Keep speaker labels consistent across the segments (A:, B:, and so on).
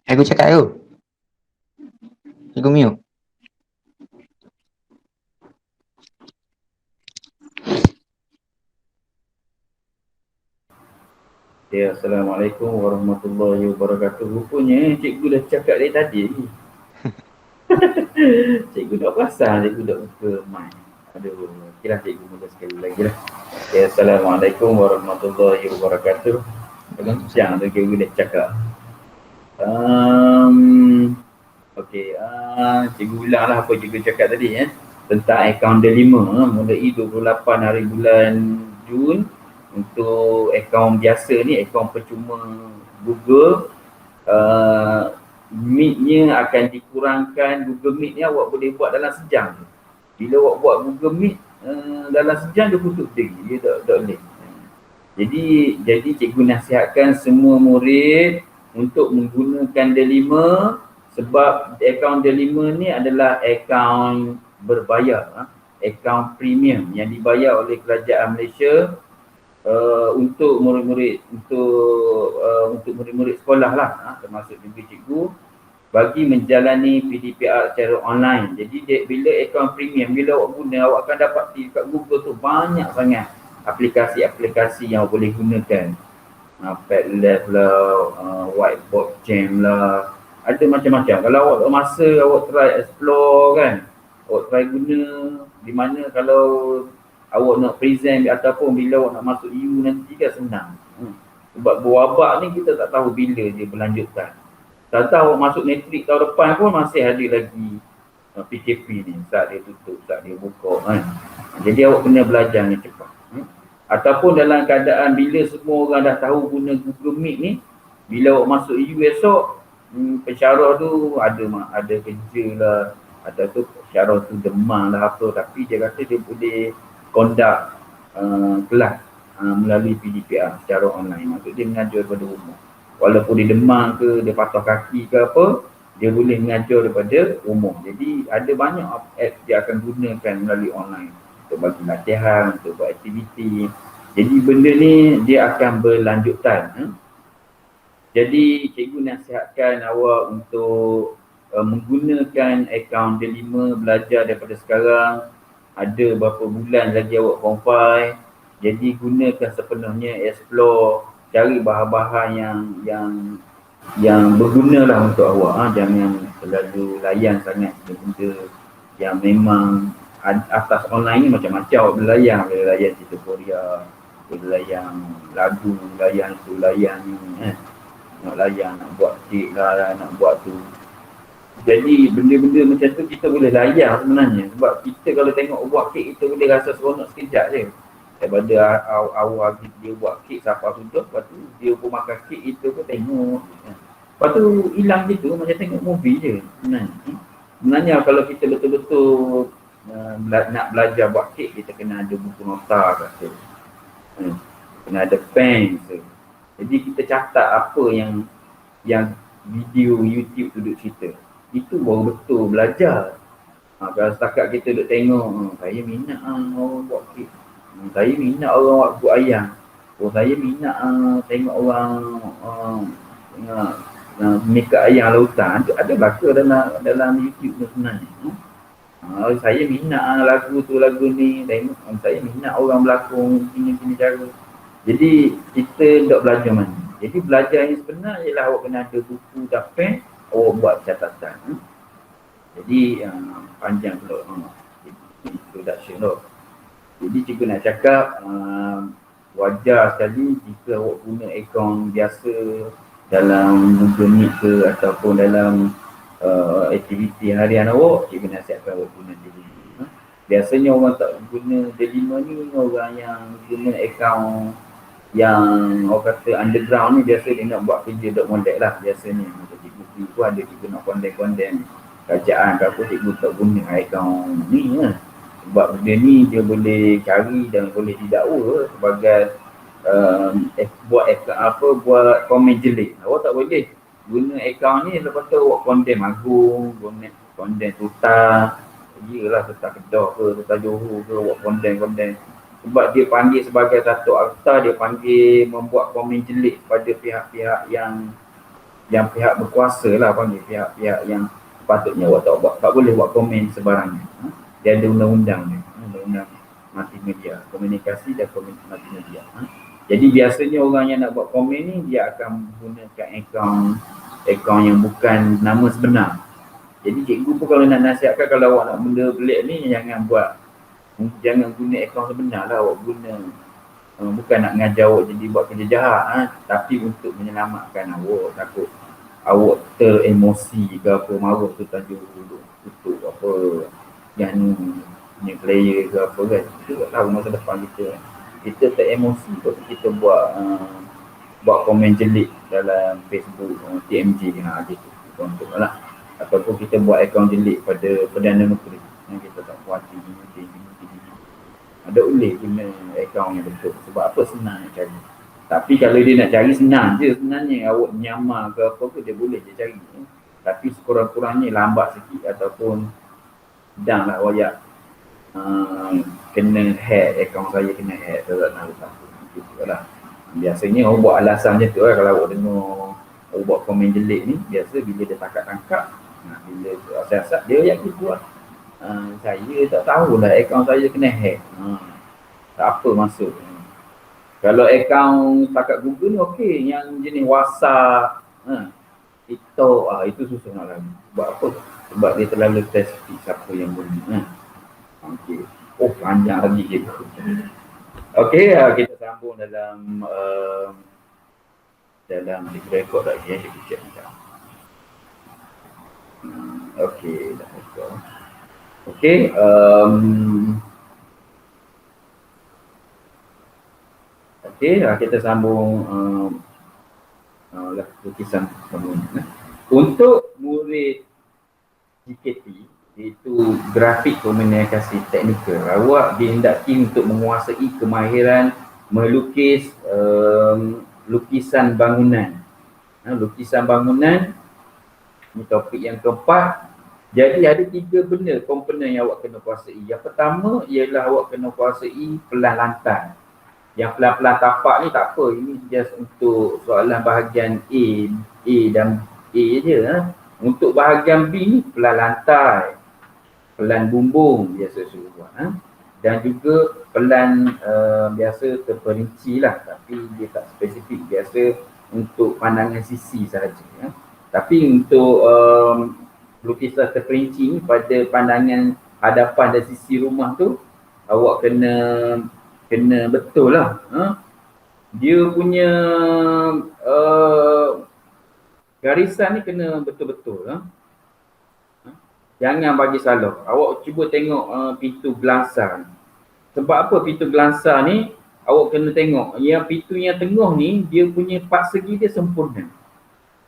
A: Aku cakap tu. Aku mute.
B: Ya, Assalamualaikum warahmatullahi wabarakatuh. Rupanya cikgu dah cakap dari tadi. Cikgu tak perasan, cikgu dah buka mic. Aduh, okeylah cikgu mula sekali lagi lah. Ya, Assalamualaikum warahmatullahi wabarakatuh. Macam tu cikgu dah cakap. Cikgu ulang lah apa cikgu cakap tadi tentang akaun delima mulai 28 hari bulan Jun. Untuk akaun biasa ni, akaun percuma Google, Meet-nya akan dikurangkan. Google Meet ni awak boleh buat dalam sejam. Bila awak buat Google Meet dalam sejam dia tutup diri, dia tak boleh. Jadi cikgu nasihatkan semua murid untuk menggunakan delima, sebab akaun delima ni adalah akaun berbayar, akaun premium yang dibayar oleh kerajaan Malaysia untuk murid-murid, untuk murid-murid sekolah lah, termasuk juga cikgu, bagi menjalani PDPR secara online. Jadi bila akaun premium, bila awak guna, awak akan dapat dekat Google tu banyak sangat aplikasi-aplikasi yang awak boleh gunakan. Padlab lah, Whiteboard Jam lah, ada macam-macam. Kalau awak ada masa, awak try explore kan, awak try guna. Di mana kalau awak nak present ataupun bila awak nak masuk EU nanti kan senang. Sebab berwabak ni kita tak tahu bila dia berlanjutkan. Tak tahu awak masuk netrik tahun depan pun masih ada lagi PKP ni, saat dia tutup, saat dia buka kan. Jadi awak kena belajar ni cepat. Ataupun dalam keadaan bila semua orang dah tahu guna Google Meet ni, bila awak masuk EU esok, pensyarah tu ada kerja lah, atau tu pensyarah tu demam lah apa, tapi dia kata dia boleh conduct kelas melalui PDPR secara online. Maksud dia mengajar daripada rumah. Walaupun dia demam ke, dia patah kaki ke apa, dia boleh mengajar daripada rumah. Jadi ada banyak apps dia akan gunakan melalui online untuk bagi latihan, untuk buat aktiviti. Jadi benda ni dia akan berlanjutan. Jadi cikgu nasihatkan awak untuk menggunakan akaun delima, belajar daripada sekarang. Ada berapa bulan lagi awak form 5. Jadi gunakan sepenuhnya, explore, cari bahan-bahan yang berguna lah untuk awak. Jangan terlalu layan sangat benda yang memang atas online ni macam-macam awak boleh layan cerita Korea, boleh layan lagu, layan tu, layan ni nak layan, nak buat kek lah, nak buat tu. Jadi benda-benda macam tu kita boleh layan sebenarnya. Sebab kita kalau tengok buat kek, kita boleh rasa seronok sekejap je. Daripada awal dia buat kek sampai tutup, lepas tu dia pun makan kek, kita pun tengok. Lepas tu hilang gitu, macam tengok movie je sebenarnya. Sebenarnya kalau kita betul-betul nak belajar buat kek, kita kena ada buku nota kata. Kena ada pen. Jadi kita catat apa yang video YouTube tu duk cerita. Itu baru betul belajar. Kalau setakat kita duk tengok, saya minat orang buat kek. Saya minat orang buat ayam. Saya minat tengok orang make ayam lautan. Ada belaka dalam YouTube tu sebenarnya. Saya minat lagu tu, lagu ni. Tengok saya minat orang berlakon gini-gini cara. Jadi kita tak belajar mana. Jadi belajar yang sebenar ialah awak kena ada buku dan pen, awak buat catatan. Jadi panjang pula introduction tu. Jadi cikgu nak cakap wajar sekali jika awak guna akaun biasa dalam Google Meet ke ataupun dalam aktiviti harian awak, cikgu nasihatkan awak guna delima. Biasanya orang tak guna delima ni orang yang guna akaun yang orang kata underground ni, biasa dia nak buat kerja dot molek lah biasanya. Macam cikgu pun ada cikgu nak konten-konten kerajaan ke apa, cikgu tak guna akaun ni lah. Sebab benda ni dia boleh cari dan boleh didakwa sebagai buat komen jelek. Awak tak boleh guna akaun ni lepas tu awak konten Agung, konten Tutar, yelah Tutar Kedah ke, Tutar Johor ke, awak konten. Sebab dia panggil sebagai satu akta, dia panggil membuat komen jelek pada pihak-pihak yang pihak berkuasa lah, panggil pihak-pihak yang patutnya awak tak boleh buat komen sebarangnya. Dia ada undang-undang ni, undang-undang multimedia, komunikasi dan multimedia. Jadi biasanya orang yang nak buat komen ni, dia akan menggunakan akaun yang bukan nama sebenar. Jadi cikgu pun kalau nak nasihatkan, kalau awak nak benda pelik ni, jangan guna akaun sebenar lah. Awak guna bukan nak mengajar awak jadi buat kerja jahat, tapi untuk menyelamatkan awak. Takut awak teremosi ke apa, marah tu tajuk tutup apa yang punya player ke apa kan. Kita tak tahu masa depan kita teremosi kalau kita buat komen jelek dalam Facebook, TMJ gitu contohlah. Ataupun kita buat akaun jelek pada Perdana Menteri yang kita tak puas hati. Ada boleh guna akaun yang betul. Sebab apa? Senang nak cari. Tapi kalau dia nak cari, senang je sebenarnya. Awak nyamar ke apa ke, dia boleh je cari. Tapi sekurang-kurangnya lambat sikit ataupun sedang lah wayak kena hack, akaun saya kena hack, saya tak tahu apa. Gitu lah. Biasanya orang buat alasan macam tu lah. Kalau awak dengar awak buat komen jelek ni, biasa bila dia tangkap, bila siasat dia yang gitu lah. Saya tak tahulah akaun saya kena hack. Tak apa maksud. Kalau akaun takat Google ni okey, yang jenis WhatsApp, TikTok, itu susah nak lagi. Sebab apa? Sebab dia terlalu spesifik siapa yang guna. Okey. Oh, panjang lagi gitu. Okey, kita sambung dalam rekod lagi ya, kita check macam. Okey, dah rekod. Okey, kita sambung lukisan bangunan. Untuk murid GKT, iaitu grafik komunikasi teknikal, awak dihendaki untuk menguasai kemahiran melukis lukisan bangunan. Lukisan bangunan ni topik yang keempat. Jadi ada 3 benda komponen yang awak kena kuasai. Yang pertama ialah awak kena kuasai pelan lantai. Yang pelan-pelan tapak ni tak apa, ini just untuk soalan bahagian A dan A je. Untuk bahagian B ni pelan lantai, pelan bumbung biasa suruh buat. Dan juga pelan biasa terperinci lah, tapi dia tak spesifik, biasa untuk pandangan sisi sahaja. Tapi untuk lukisan terperinci ni pada pandangan hadapan dan sisi rumah tu, awak kena betul lah. Dia punya garisan ni kena betul-betul. Jangan bagi salah. Awak cuba tengok pintu gelangsar. Sebab apa pintu gelangsar ni awak kena tengok. Yang pintu yang tengah ni dia punya part segi dia sempurna.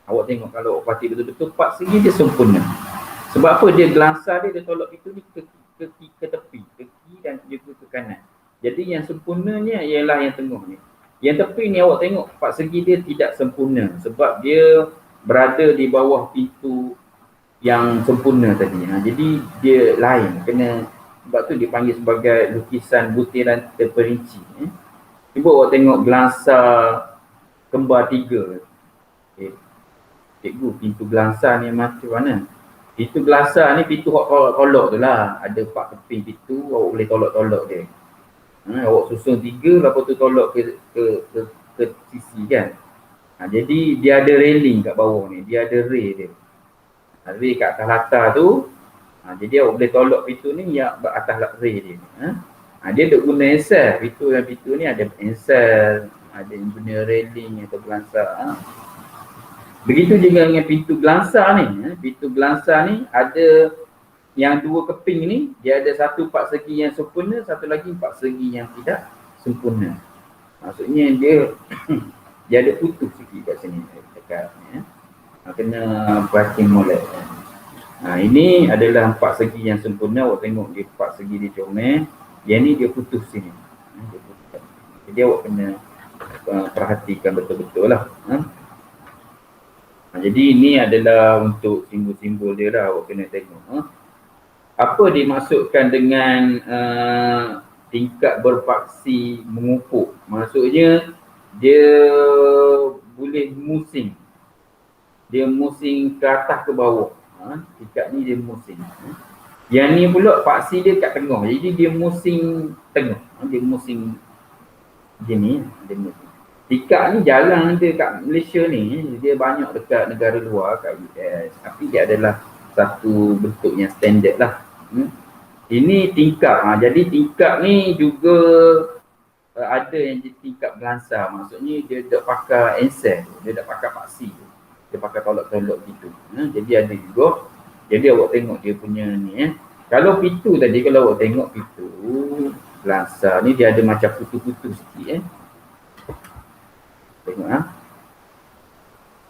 B: Awak tengok kalau awak pasti betul-betul part segi dia sempurna. Sebab apa? Dia gelangsar dia tolak pintu ni ke tepi, ke kiri dan juga ke kanan. Jadi yang sempurnanya ialah yang tengah ni. Yang tepi ni awak tengok part segi dia tidak sempurna sebab dia berada di bawah pintu yang sempurna tadi. Jadi dia lain, sebab tu dipanggil sebagai lukisan butiran terperinci. Cuba awak tengok gelangsar kembar 3. Cikgu, pintu gelangsar ni macam mana? Pintu gelangsar ni pintu tolak tu lah. Ada 4 keping pintu, awak boleh tolak dia. Awak susun 3, lepas tu tolak ke sisi kan. Jadi dia ada railing kat bawah ni, dia ada ray dia. Ray kat atas latar tu, jadi awak boleh tolak pintu ni yang atas ray dia. Dia ada guna ensel, pintu ni ada ensel, ada guna railing atau gelangsar. Begitu juga dengan pintu gelangsa ni. Pintu gelangsa ni ada yang dua keping ni, dia ada satu empat segi yang sempurna, satu lagi empat segi yang tidak sempurna. Maksudnya dia dia ada putus sikit kat sini dekat ni. Kena perhatian molek. Ini adalah empat segi yang sempurna. Awak tengok dia empat segi dia comel. Yang ni dia putus sini. Dia putus. Jadi awak kena perhatikan betul-betul lah. Jadi ini adalah untuk simbol-simbol dia lah, awak kena tengok. Apa dimaksudkan dengan tingkat berfaksi mengupuk? Maksudnya dia boleh musing. Dia musing ke atas ke bawah. Tingkat ni dia musing. Yang ni pula faksi dia kat tengah. Jadi dia musing tengah. Dia musing gini. Dia musing. Tingkat ni jarang ada kat Malaysia ni. Dia banyak dekat negara luar, kat US. Tapi dia adalah satu bentuk yang standard lah. Ini tingkap. Jadi tingkap ni juga ada yang jadi tingkap gelangsa. Maksudnya dia tak pakai enset. Dia tak pakai paksi. Dia pakai tolak-tolak gitu. Jadi ada juga. Jadi awak tengok dia punya ni. Kalau pitu tadi, kalau awak tengok pitu gelangsa ni dia ada macam putu-putu sikit. Tengok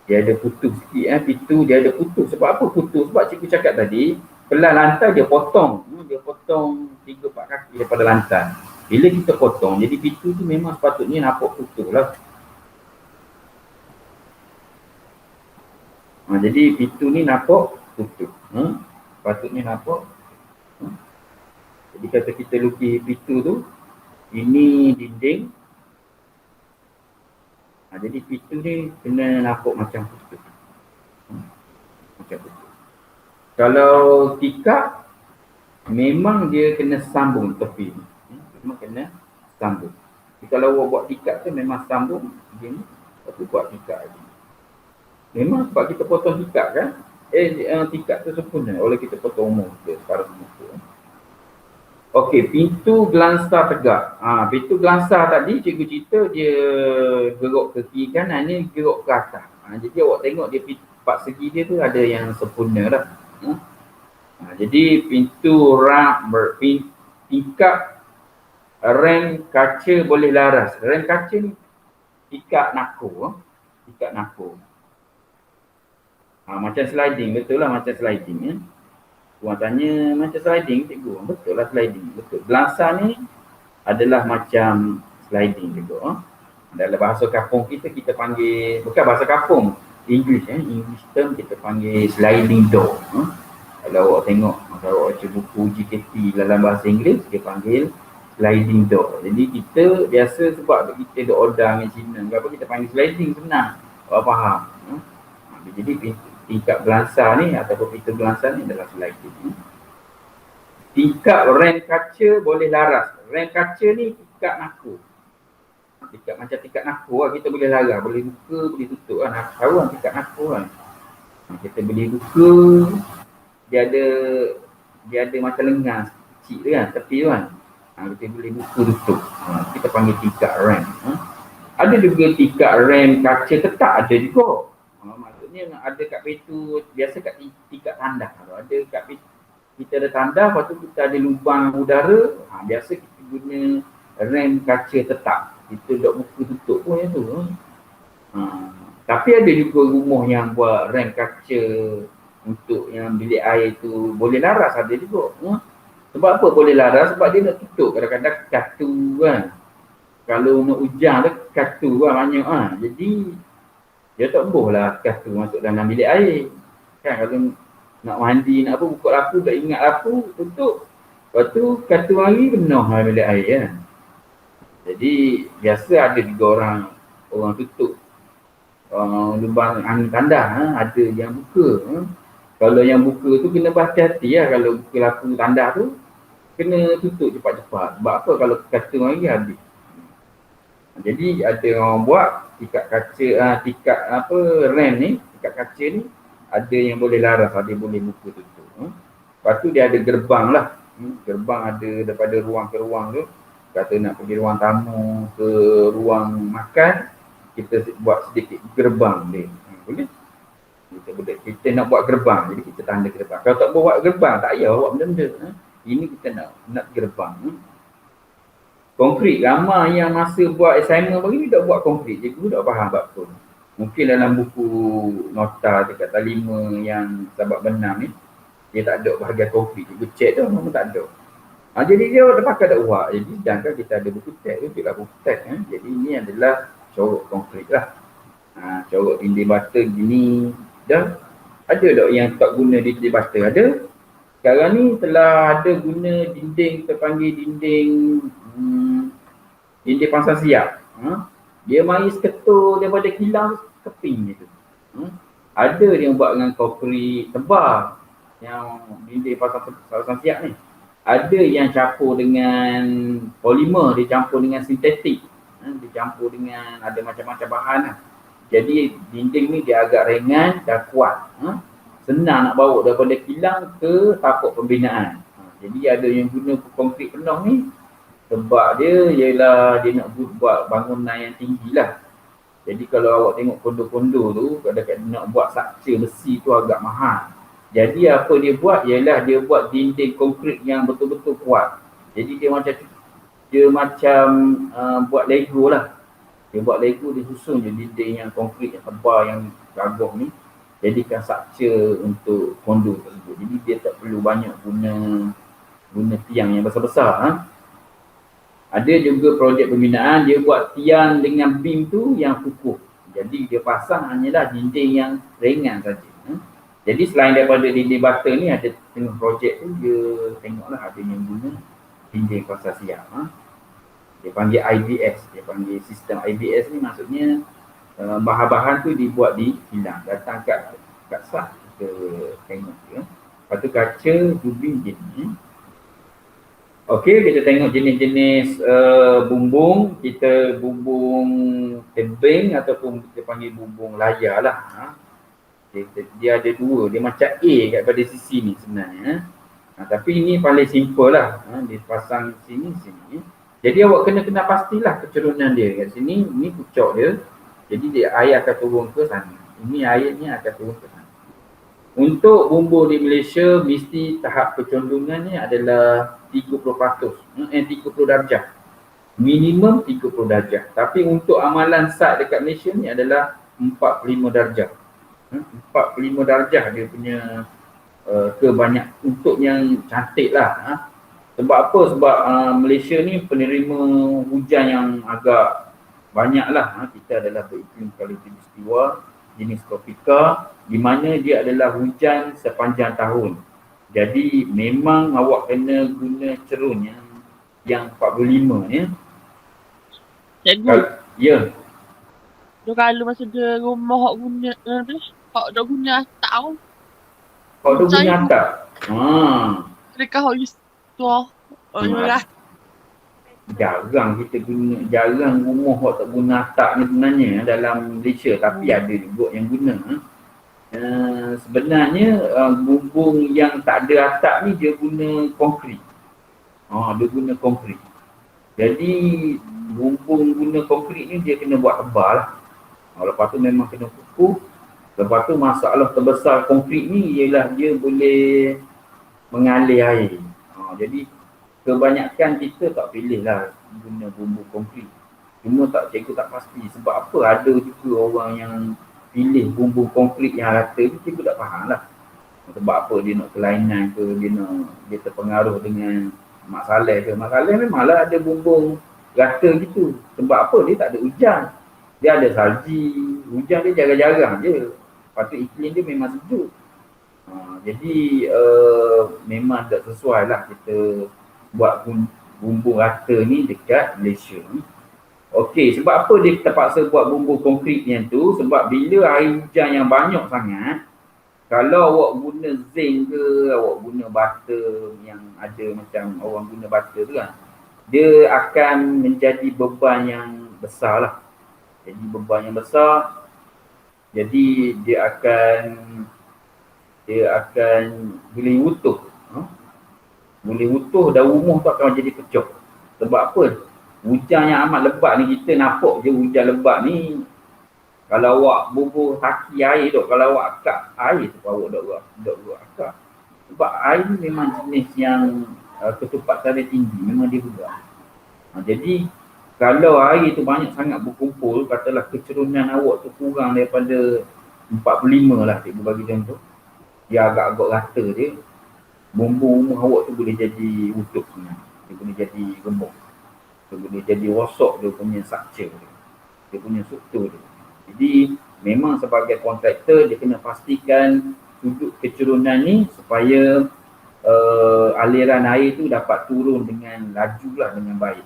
B: dia ada putus sikit. Pitu dia ada putus. Sebab apa putus? Sebab cikgu cakap tadi, pelan lantai dia potong. Dia potong 3-4 kaki daripada lantai. Bila kita potong, jadi pitu tu memang sepatutnya nampak putus lah. Jadi pitu ni nampak putus. Patutnya nampak. Jadi kata kita lukis pitu tu, ini dinding. Jadi pitu ni kena nampak macam putus. Macam putus. Kalau tikar, memang dia kena sambung tepi ni. Memang kena sambung. Jadi kalau awak buat tikar tu memang sambung dia ni. Lepas buat tikar lagi. Memang sebab kita potong tikar kan. Tikar tu sempurna oleh kita potong umur dia separuh muka. Okey, pintu gelangsa tegak. Pintu gelangsa tadi cikgu cerita dia gerok ke kiri kanan, ni gerok ke atas. Jadi awak tengok dia empat segi dia tu ada yang sempurna dah. Jadi pintu tingkap rem kaca boleh laras. Rem kaca ni ikat nako. Ikat nako. Macam sliding, betul lah macam sliding. Orang tanya macam sliding, cikgu. Betul lah sliding, betul. Gelangsa ni adalah macam sliding juga. Dalam bahasa kampung kita panggil, bukan bahasa kampung, English term kita panggil sliding door. Kalau awak tengok, kalau awak baca buku GKT dalam bahasa Inggeris, dia panggil sliding door. Jadi kita biasa sebab kita ada order dengan Cina, kenapa kita panggil sliding, senang. Awak faham. Jadi tingkap gelangsa ni ataupun pintu gelangsa ni adalah sliding. Tingkap rem kaca boleh laras. Rem kaca ni tingkap nako. Tingkap macam tingkap nako lah, kita boleh laras, boleh buka, boleh tutup kan. Tahu kan tingkap nako kan. Kita boleh buka, dia ada macam lengan kecil tu kan, tepi tu kan. Kita boleh buka tutup. Kita panggil tingkap rem. Ada juga tingkap rem kaca tetap ada juga. Maksudnya ada kat pintu, biasa kat tingkap tandas. Kalau ada kat pintu, kita ada tandas, lepas tu kita ada lubang udara, biasa kita guna rem kaca tetap. Kita dok buka tutup pun yang tu. Tapi ada juga rumah yang buat rem kaca untuk yang bilik air tu boleh laras, ada juga. Sebab apa boleh laras? Sebab dia nak tutup kadang-kadang katu kan. Kalau nak hujan tu katu kan banyak kan. Jadi dia tak boleh lah katu masuk dalam bilik air. Kan kalau nak mandi, nak apa, buka lapu, tak ingat lapu, tutup. Lepas tu katu hari penuh dalam bilik air kan. Jadi biasa ada juga orang tutup lubang angin tandas, ada yang buka. Kalau yang buka tu kena berhati-hati lah, kalau buka lapu tandas tu kena tutup cepat-cepat. Sebab apa, kalau katu hari habis. Jadi ada orang buat tingkap kaca, tingkap rem ni, tingkap kaca ni ada yang boleh laras, ada yang boleh buka tutup. Lepas tu dia ada gerbang lah. Gerbang ada daripada ruang ke ruang tu. Kata nak pergi ruang tamu ke ruang makan, kita buat sedikit gerbang dia. Boleh. kita nak buat gerbang, jadi kita tanda gerbang. Kalau tak buat gerbang, tak payah buat benda-benda. Ini kita nak gerbang. Konkret, ramai yang masa buat assignment bagi ni tak buat konkret. Cikgu tak faham betul. Mungkin dalam buku nota dekat talima yang sahabat benam ni, dia tak ada bahagian konkret. Cikgu check tu memang tak ada. Jadi dia terpakai tak buat. Jadi sedangkan kita ada buku teks tu, cikgu buku teks. Jadi ini adalah corok konkret lah. Corok dinding bata gini. Dan ada tak yang tak guna dinding bata? Ada. Sekarang ni telah ada guna dinding, terpanggil dinding dinding pasang siap. Dia mari seketul daripada kilang keping gitu. Ada yang buat dengan konkrit tebal yang dinding pasang siap ni. Ada yang campur dengan polimer, dia campur dengan sintetik. Dia campur dengan ada macam-macam bahan lah. Jadi dinding ni dia agak ringan dan kuat. Senang nak bawa daripada kilang ke tapak pembinaan. Jadi ada yang guna konkrit penuh ni sebab dia ialah dia nak buat bangunan yang tinggi lah. Jadi kalau awak tengok kondo-kondo tu, kadang-kadang nak buat sakca besi tu agak mahal. Jadi apa dia buat ialah dia buat dinding konkrit yang betul-betul kuat. Jadi dia macam buat Lego lah. Dia buat Lego, dia susun je dinding yang konkrit yang tebal yang gagah ni. Jadikan sakca untuk kondo tersebut. Jadi dia tak perlu banyak guna tiang yang besar-besar. Ada juga projek pembinaan, dia buat tiang dengan beam tu yang kukuh. Jadi dia pasang hanyalah dinding yang ringan saja. Jadi selain daripada dinding bata ni, ada tengok projek tu dia tengoklah ada yang guna dinding pasang siap. Dia panggil IBS, dia panggil sistem IBS ni maksudnya bahan-bahan tu dibuat di kilang. Datang kat sat kita tengok dia. Lepas tu kaca tubing gini. Okey, kita tengok jenis-jenis bumbung. Kita bumbung tebing ataupun kita panggil bumbung layar lah. Dia ada dua, dia macam A kat pada sisi ni sebenarnya. Tapi ini paling simple lah. Dia pasang sini. Jadi awak kena pastilah kecerunan dia kat sini. Ini pucuk dia. Jadi dia air akan turun ke sana. Ini airnya akan turun ke sana. Untuk bumbung di Malaysia, mesti tahap kecondongan ni adalah 30%. 30 darjah. Minimum 30 darjah. Tapi untuk amalan sat dekat Malaysia ni adalah 45 darjah. 45 darjah dia punya kebanyak untuk yang cantik lah. Sebab apa? Sebab Malaysia ni penerima hujan yang agak banyak lah. Kita adalah beriklim khatulistiwa jenis tropika di mana dia adalah hujan sepanjang tahun. Jadi memang awak kena guna cerun yang 45 ya.
C: Cikgu.
B: Ya.
C: Tu kalau masa dia rumah hak guna hak dah guna tak tahu.
B: Hak dah guna tak?
C: Dekat hak tua. Yalah.
B: Jarang rumah hak tak guna atap ni sebenarnya dalam Malaysia, tapi ada juga yang guna. Sebenarnya bumbung yang tak ada atap ni dia guna konkrit. Dia guna konkrit. Jadi bumbung guna konkrit ni dia kena buat tebal lah. Lepas tu memang kena kukuh. Lepas tu masalah terbesar konkrit ni ialah dia boleh mengalir air. Jadi kebanyakan kita tak pilih lah guna bumbung konkrit. Cuma cikgu tak pasti. Sebab apa ada juga orang yang pilih bumbung konkrit yang rata ni, cikgu tak faham lah. Sebab apa dia nak kelainan ke, dia terpengaruh dengan Mak Saleh ke. Mak Saleh memanglah ada bumbung rata gitu. Sebab apa? Dia tak ada hujan. Dia ada salji. Hujan dia jarang-jarang je. Lepas tu iklim dia memang sejuk. Jadi memang tak sesuai lah kita buat bumbung rata ni dekat Malaysia. Okey, sebab apa dia terpaksa buat bumbung konkrit yang tu? Sebab bila air hujan yang banyak sangat, kalau awak guna zinc ke, awak guna bata yang ada macam orang guna bata tu kan, dia akan menjadi beban yang besar lah. Jadi beban yang besar, jadi dia akan boleh utuh. Boleh utuh dan rumah tu akan jadi pecah. Sebab apa? Hujan yang amat lebat ni, kita nampak je hujan lebat ni Kalau awak bubuh taki air tu, kalau awak akak air tu awak dok akak. Sebab air ni memang jenis yang ketupatan dia tinggi, memang dia berat. Jadi kalau air tu banyak sangat berkumpul, katalah kecerunan awak tu kurang daripada 45 lah cikgu bagi contoh. Dia agak-agak rata dia, bumbung awak tu boleh jadi utup sebenarnya. Dia boleh jadi gemuk. Dia boleh jadi rosak dia punya structure dia. Dia punya struktur dia. Jadi memang sebagai kontraktor dia kena pastikan sudut kecerunan ni supaya aliran air tu dapat turun dengan laju lah, dengan baik.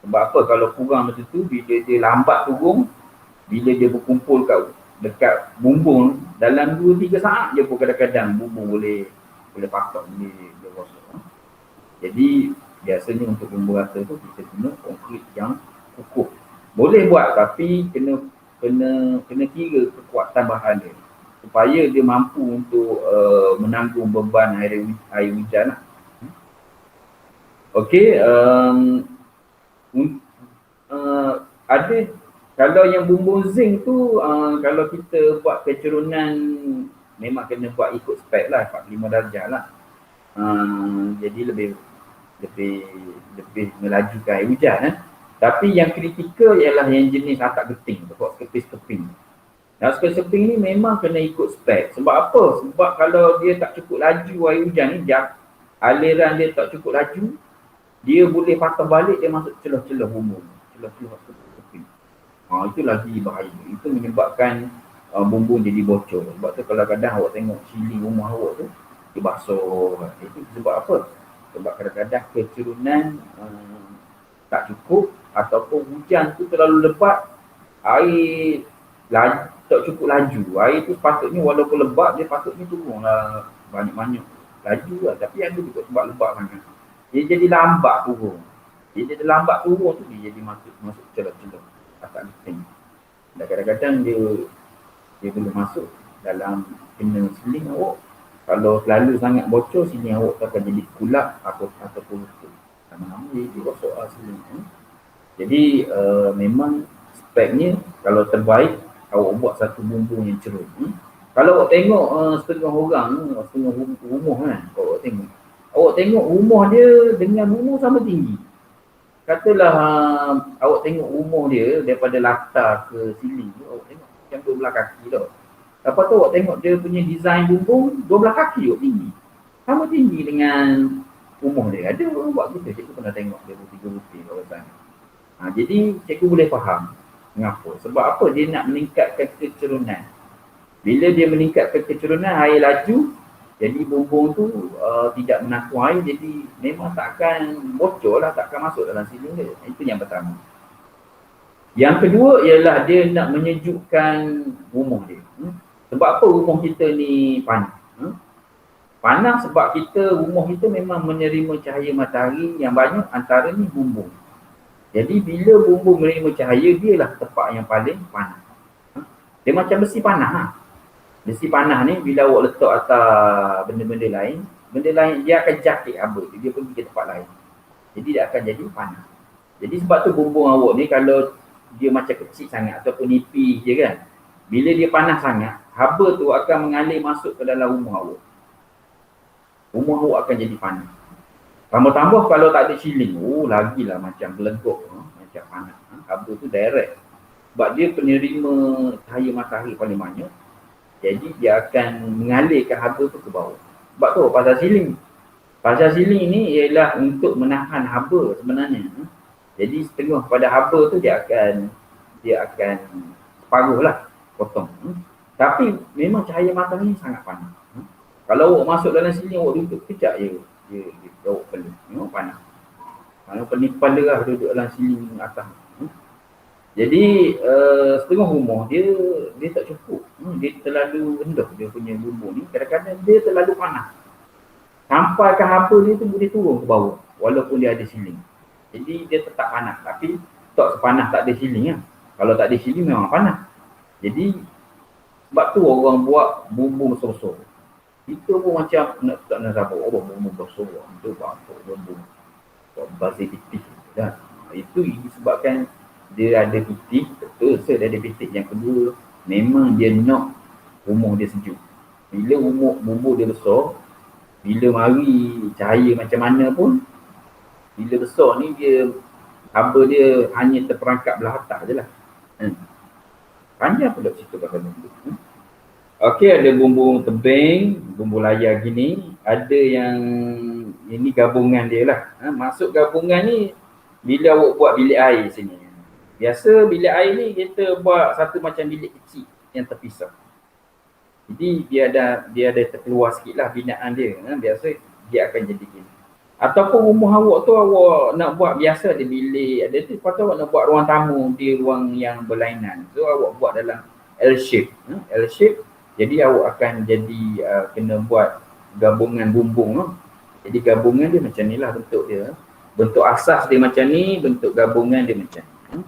B: Sebab apa, kalau kurang macam tu, bila dia lambat turun, bila dia berkumpul dekat bumbung, dalam 2-3 saat je pun kadang-kadang bumbung boleh patah, boleh rosak. Jadi biasanya untuk bumbung rata tu kita guna konkrit yang kukuh. Boleh buat tapi kena kira kekuatan bahan dia supaya dia mampu untuk menanggung beban air hujan lah. Okey, ada kalau yang bumbung zinc tu kalau kita buat kecerunan memang kena buat ikut spek lah, 45 darjah lah. Jadi lebih melajukan air hujan. Tapi yang kritikal ialah yang jenis atak geting, kepis-keping. Dan kepis-keping ni memang kena ikut spek. Sebab apa? Sebab kalau dia tak cukup laju air hujan ni, aliran dia tak cukup laju, dia boleh patah balik, dia masuk celah-celah bumbung, celah-celah kepis-keping. Itu lagi bahaya. Itu menyebabkan bumbung jadi bocor. Sebab tu kalau kadang awak tengok ceiling rumah awak tu, dia basuh. Itu sebab apa? Sebab kadang-kadang kecerunan tak cukup ataupun hujan tu terlalu lebat, air tak cukup laju. Air tu sepatutnya walaupun lebat, dia patutnya turunlah banyak-banyak laju lah. Tapi ada juga sebab lebat sangat, dia jadi lambat turun. Dia jadi lambat turun tu, dia jadi masuk celah-celah atak geting. Dan kadang-kadang dia boleh masuk dalam kena siling awak. Kalau terlalu sangat bocor, siling awak akan jadi kulap ataupun rutuh. Sama-sama dia rosak siling. Jadi memang speknya kalau terbaik awak buat satu bumbung yang cerut. Kalau awak tengok setengah orang, setengah rumah kan, awak tengok rumah dia dengan bumbung sama tinggi. Katalah awak tengok rumah dia daripada latar ke siling, awak tengok macam 12 kaki tau. Lepas tu awak tengok dia punya design bumbung 12 kaki awak tinggi. Sama tinggi dengan rumah dia. Ada orang buat gitu, cikgu pernah tengok dia 3 butir kawasan. Jadi cikgu boleh faham mengapa. Sebab apa? Dia nak meningkatkan kecerunan. Bila dia meningkatkan kecerunan, air laju, jadi bumbung tu tidak menakung air, jadi memang takkan bocor lah, takkan masuk dalam siling dia. Itu yang pertama. Yang kedua ialah dia nak menyejukkan rumah dia. Sebab apa rumah kita ni panas? Panas sebab rumah kita memang menerima cahaya matahari yang banyak, antaranya bumbung. Jadi bila bumbung menerima cahaya, dia lah tempat yang paling panas. Dia macam besi panah. Besi panah ni bila awak letak atas benda-benda lain dia akan jakit haba, dia pergi ke tempat lain. Jadi dia akan jadi panas. Jadi sebab tu bumbung awak ni kalau dia macam kecil sangat ataupun nipis je kan, bila dia panas sangat, haba tu akan mengalir masuk ke dalam rumah awak. Rumah awak akan jadi panas. Tambah-tambah kalau tak ada ceiling, lagilah macam gelegok, macam panas. Haba tu direct. Sebab dia penerima cahaya matahari paling banyak. Jadi dia akan mengalirkan haba tu ke bawah. Sebab tu pasal ceiling. Pasal ceiling ni ialah untuk menahan haba sebenarnya. Jadi setengah pada haba tu dia akan separuh lah potong. Tapi memang cahaya matahari ni sangat panas. Kalau awak masuk dalam ceiling, awak duduk kejap je. Dia awak peluh. Memang panas. Kalau penipan dia lah duduk dalam ceiling atas. Jadi setengah rumah dia tak cukup. Dia terlalu rendah dia punya bumbung ni. Kadang-kadang dia terlalu panas. Sampai ke haba dia tu boleh turun ke bawah walaupun dia ada ceiling. Jadi dia tetap panas. Tapi tak sepanas tak ada ceiling lah. Kalau tak ada ceiling memang panas. Jadi sebab tu orang buat bumbung besar-besar. Kita pun macam tak nak sabar. Bumbung besar. Itu apa bumbung. Bazir titik. Itu disebabkan dia ada titik, betul. So dia ada titik. Yang kedua, memang dia nak rumah dia sejuk. Bila bumbung dia besar, bila mari cahaya macam mana pun, bila besar ni dia haba dia hanya terperangkap belah atas je lah. Panjang pula cerita pasal bumbung. Okey, ada bumbung tebing, bumbung layar gini. Ada yang ini gabungan dia lah. Masuk gabungan ni bila awak buat bilik air sini. Biasa bilik air ni kita buat satu macam bilik kecil yang terpisah. Jadi dia ada terkeluar sikit lah binaan dia. Biasa dia akan jadi gini. Ataupun rumah awak tu awak nak buat biasa ada bilik, ada tu. Lepas tu awak nak buat ruang tamu, dia ruang yang berlainan. So awak buat dalam L shape. L shape. Jadi awak akan jadi kena buat gabungan bumbung. Jadi gabungan dia macam ni lah bentuk dia. Bentuk asas dia macam ni, bentuk gabungan dia macam ni.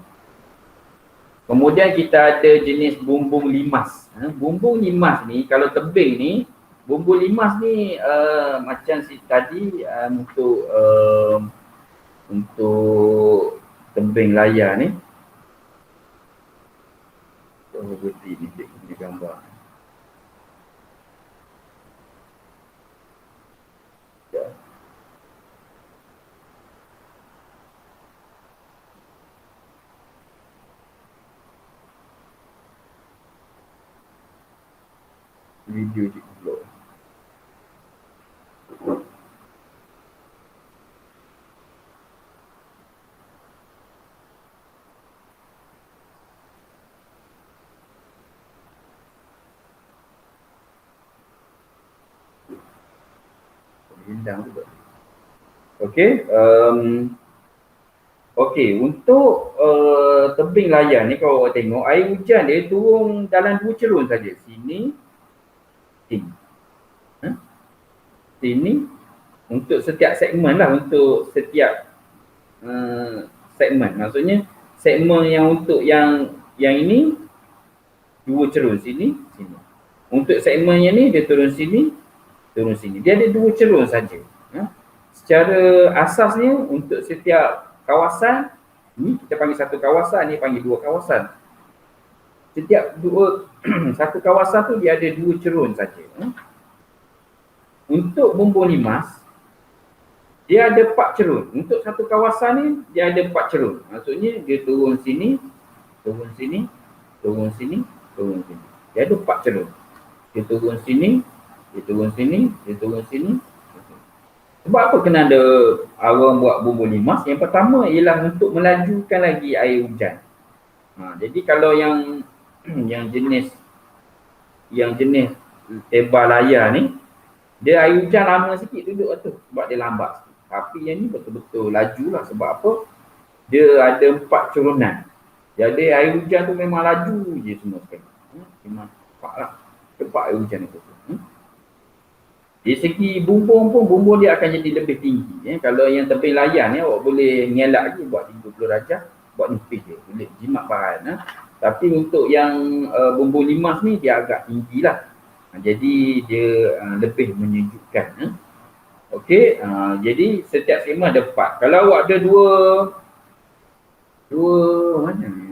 B: Kemudian kita ada jenis bumbung limas. Bumbung limas ni kalau tebing ni, bumbung limas ni macam si tadi untuk tebing layar ni. Berhenti ni gambar. Video je upload. Hilang juga. Okey, okey, untuk tebing layar ni kalau awak tengok air hujan dia turun dalam 2 cerun saja. Sini, sini. Sini untuk setiap segmen lah, untuk setiap segmen. Maksudnya segmen yang untuk yang ini 2 cerun sini, sini. Untuk segmen yang ni dia turun sini, turun sini. Dia ada 2 cerun saja. Secara asasnya untuk setiap kawasan, ni kita panggil satu kawasan, ni panggil 2 kawasan. Setiap satu kawasan tu dia ada 2 cerun saja. Untuk bumbung limas, dia ada 4 cerun. Untuk satu kawasan ni dia ada 4 cerun. Maksudnya dia turun sini, turun sini, turun sini, turun sini. Dia ada 4 cerun. Dia turun sini, dia turun sini, dia turun sini. Sebab apa kena ada orang buat bumbung limas? Yang pertama ialah untuk melajukan lagi air hujan. Jadi kalau yang jenis tebal layar ni, dia air hujan lama sikit duduk tu sebab dia lambat sikit. Tapi yang ni betul-betul laju lah. Sebab apa? Dia ada 4 cerunan. Jadi air hujan tu memang laju je semua sekali. Memang cepat lah. Cepat air hujan itu. Dari segi bumbung pun, bumbung dia akan jadi lebih tinggi. Kalau yang tebing layar ni awak boleh ngelak lagi buat 30 darjah, buat nipis je, boleh jimat bahan. Tapi untuk yang bumbung limas ni dia agak tinggi lah. Jadi dia lebih menyejukkan. Okey, jadi setiap segmen ada 4. Kalau awak ada dua mana?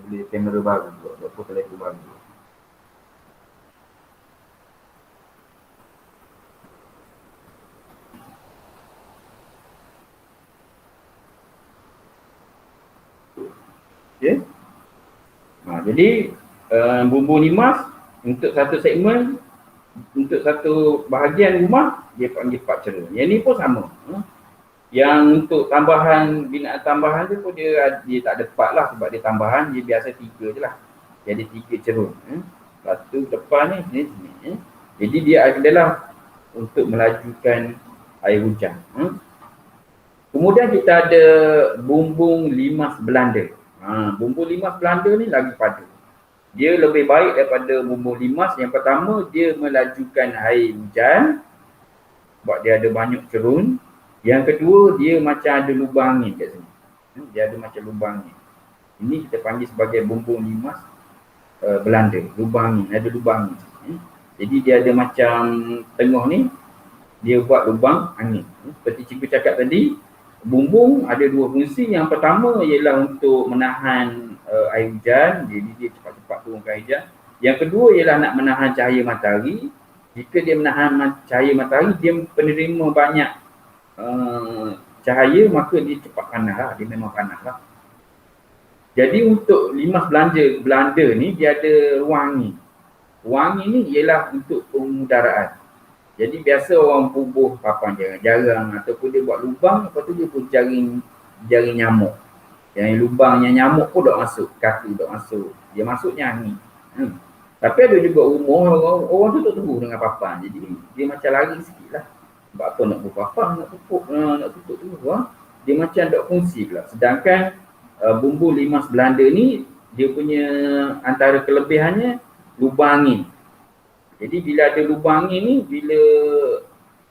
B: Beli kamera baru juga, foto telefon baru. Okay. Jadi bumbung limas untuk satu segmen, untuk satu bahagian rumah dia panggil 4 cerun. Yang ni pun sama. Yang untuk tambahan, binaan tambahan tu pun dia tak ada 4 lah sebab dia tambahan, dia biasa 3 je lah. Dia ada 3 cerun. Satu depan ni, sini. Jadi dia adalah untuk melajukan air hujan. Kemudian kita ada bumbung limas Belanda. Bumbung limas Belanda ni lagi padu. Dia lebih baik daripada bumbung limas. Yang pertama, dia melajukan air hujan sebab dia ada banyak cerun. Yang kedua, dia macam ada lubang angin kat sini. Dia ada macam lubang angin. Ini kita panggil sebagai bumbung limas Belanda. Lubang angin, ada lubang angin. Jadi dia ada macam tengah ni, dia buat lubang angin. Seperti cikgu cakap tadi, bumbung ada dua fungsi. Yang pertama ialah untuk menahan air hujan, jadi dia cepat-cepat turunkan air hujan. Yang kedua ialah nak menahan cahaya matahari. Jika dia menahan cahaya matahari, dia penerima banyak cahaya, maka dia cepat panas lah, dia memang panas lah. Jadi untuk limas Belanda ni dia ada ruang angin. Ruang angin ni ialah untuk pengudaraan. Jadi biasa orang bubuh papan jarang ataupun dia buat lubang, lepas tu dia pun jaring nyamuk. Yang lubangnya nyamuk pun dok masuk, kaki dok masuk. Dia masuknya angin. Tapi ada juga rumah orang tu tak teguh dengan papan. Jadi dia macam lari sikit lah. Sebab apa nak bubuh papan, nak tutup tu. Dia macam dok fungsi pula. Sedangkan bumbu limas Belanda ni, dia punya antara kelebihannya lubang angin. Jadi bila ada lubang angin ni, bila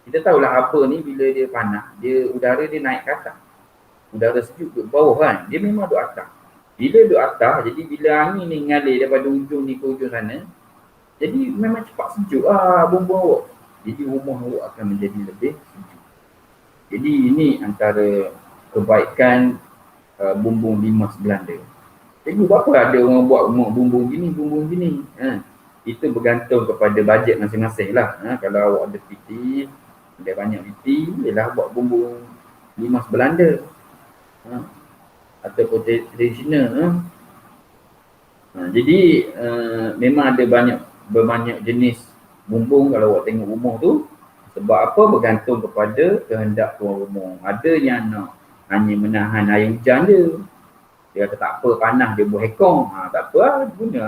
B: kita tahulah apa ni, bila dia panas, udara dia naik ke atas. Udara sejuk ke bawah kan, dia memang duduk atas. Bila duduk atas, jadi bila angin ni ngalir daripada ujung ni ke ujung sana, jadi memang cepat sejuk bumbu awak. Jadi rumah awak akan menjadi lebih sejuk. Jadi ini antara kebaikan bumbung limas Belanda. Cikgu, berapa ada orang buat rumah bumbung gini? Itu bergantung kepada bajet masing-masing lah. Kalau awak ada PT, ada banyak PT, ialah buat bumbung limas Belanda. Ataupun tradisional. Jadi memang ada berbanyak jenis bumbung kalau awak tengok rumah tu. Sebab apa? Bergantung kepada kehendak tuan rumah. Ada yang nak hanya menahan air hujan dia kata tak apa, panas dia buat hekong, tak apa lah, guna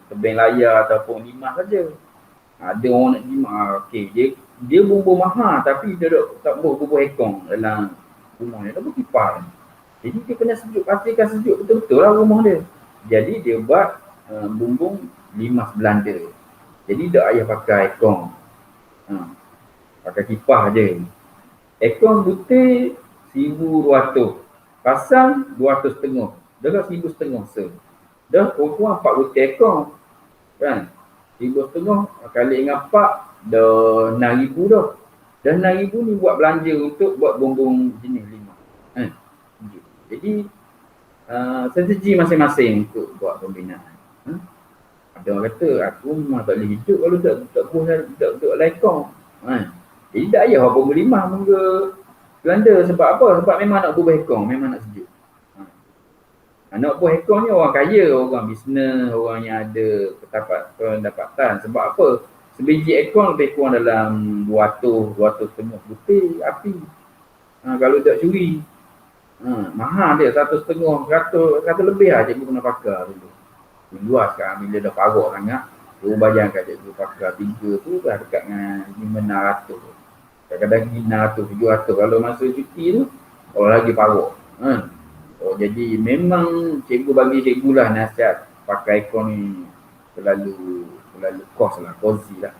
B: tebing layar ataupun limas saja. Ada orang nak limas, okey, dia bumbung mahal tapi dia tak boleh bubuh hekong dalam rumah dia, tak boleh kipas. Jadi dia kena sejuk, pastikan sejuk betul-betul lah rumah dia. Jadi dia buat bumbung limas Belanda. Jadi tak payah pakai hekong, pakai kipas je. Hekong butir 1,200, pasang 200 setengah, dah 1,000 setengah dah kurang 4 butir ekor kan. 1,000 setengah kali dengan 4 dah 6,000 dah. Dah 6,000 ni buat belanja untuk buat bumbung jenis 5. Jadi strategi masing-masing untuk buat pembinaan. Ada orang kata aku memang tak boleh hidup kalau tak duduk lekong. Jadi tak payah bumbung 5 muka Belanda. Sebab apa? Sebab memang nak bubuh hekong, memang nak sejuk. Nak bubuh hekong ni orang kaya, orang bisnes, orang yang ada pendapatan. Sebab apa? Sebiji hekong lebih kurang dalam 200 setengah butir api. Kalau tak curi, mahal dia, 100 setengah, 100 lebih lah cikgu pernah pakar dulu. Luas sekarang bila dah parok sangat, cikgu bayangkan cikgu pakar 3 tu dah dekat dengan 500. Kadang-kadang 600, 700. Kalau masa cuti tu, orang lagi parok. Jadi memang cikgu bagi cikgu lah nasihat pakai ekor ni terlalu kos lah, kozi lah.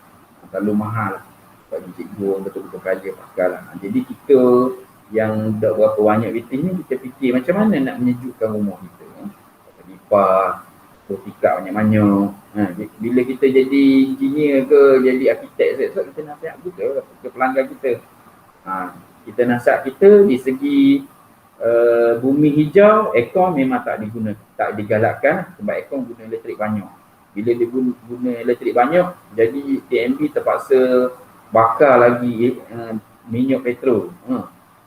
B: Terlalu mahal lah. Bagi cikgu orang betul-betul kaya pakai lah. Jadi kita yang tak berapa banyak BT ni, kita fikir macam mana nak menyejukkan rumah kita. Lipas, tikar banyak-banyak. Bila kita jadi engineer ke, jadi arkitek, kita nasihat kita ke pelanggan kita. Kita nasihat kita di segi bumi hijau, aircon memang tak digalakkan sebab aircon guna elektrik banyak. Bila dia guna elektrik banyak, jadi TMB terpaksa bakar lagi minyak petrol.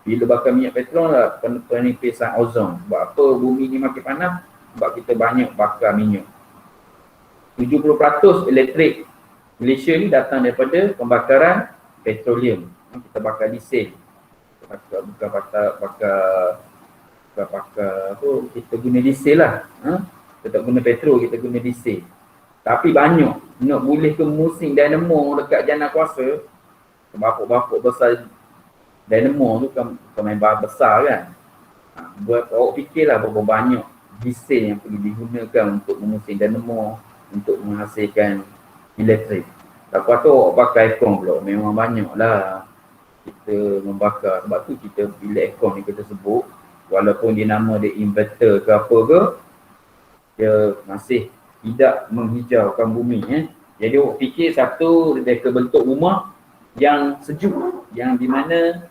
B: Bila bakar minyak petrol lah penipisan ozon. Sebab apa bumi ni makin panas? Sebab kita banyak bakar minyak. 70% elektrik Malaysia ni datang daripada pembakaran petroleum. Kita bakar diesel. Bukan bakar kita guna diesel lah. Kita tak guna petrol, kita guna diesel. Tapi banyak. Nak boleh ke musim dynamo dekat jana kuasa, bapuk-bapuk besar dynamo tu kan main besar kan. Buat awak fikirlah berapa banyak diesel yang perlu digunakan untuk memusim dynamo, untuk menghasilkan elektrik. Lepas tu awak pakai aircon pula, memang banyak lah kita membakar. Sebab tu kita bila aircon ni kita sebut, walaupun dia nama dia inverter ke apa ke, dia masih tidak menghijaukan bumi. Jadi awak fikir satu lebih ke bentuk rumah, yang sejuk, yang di mana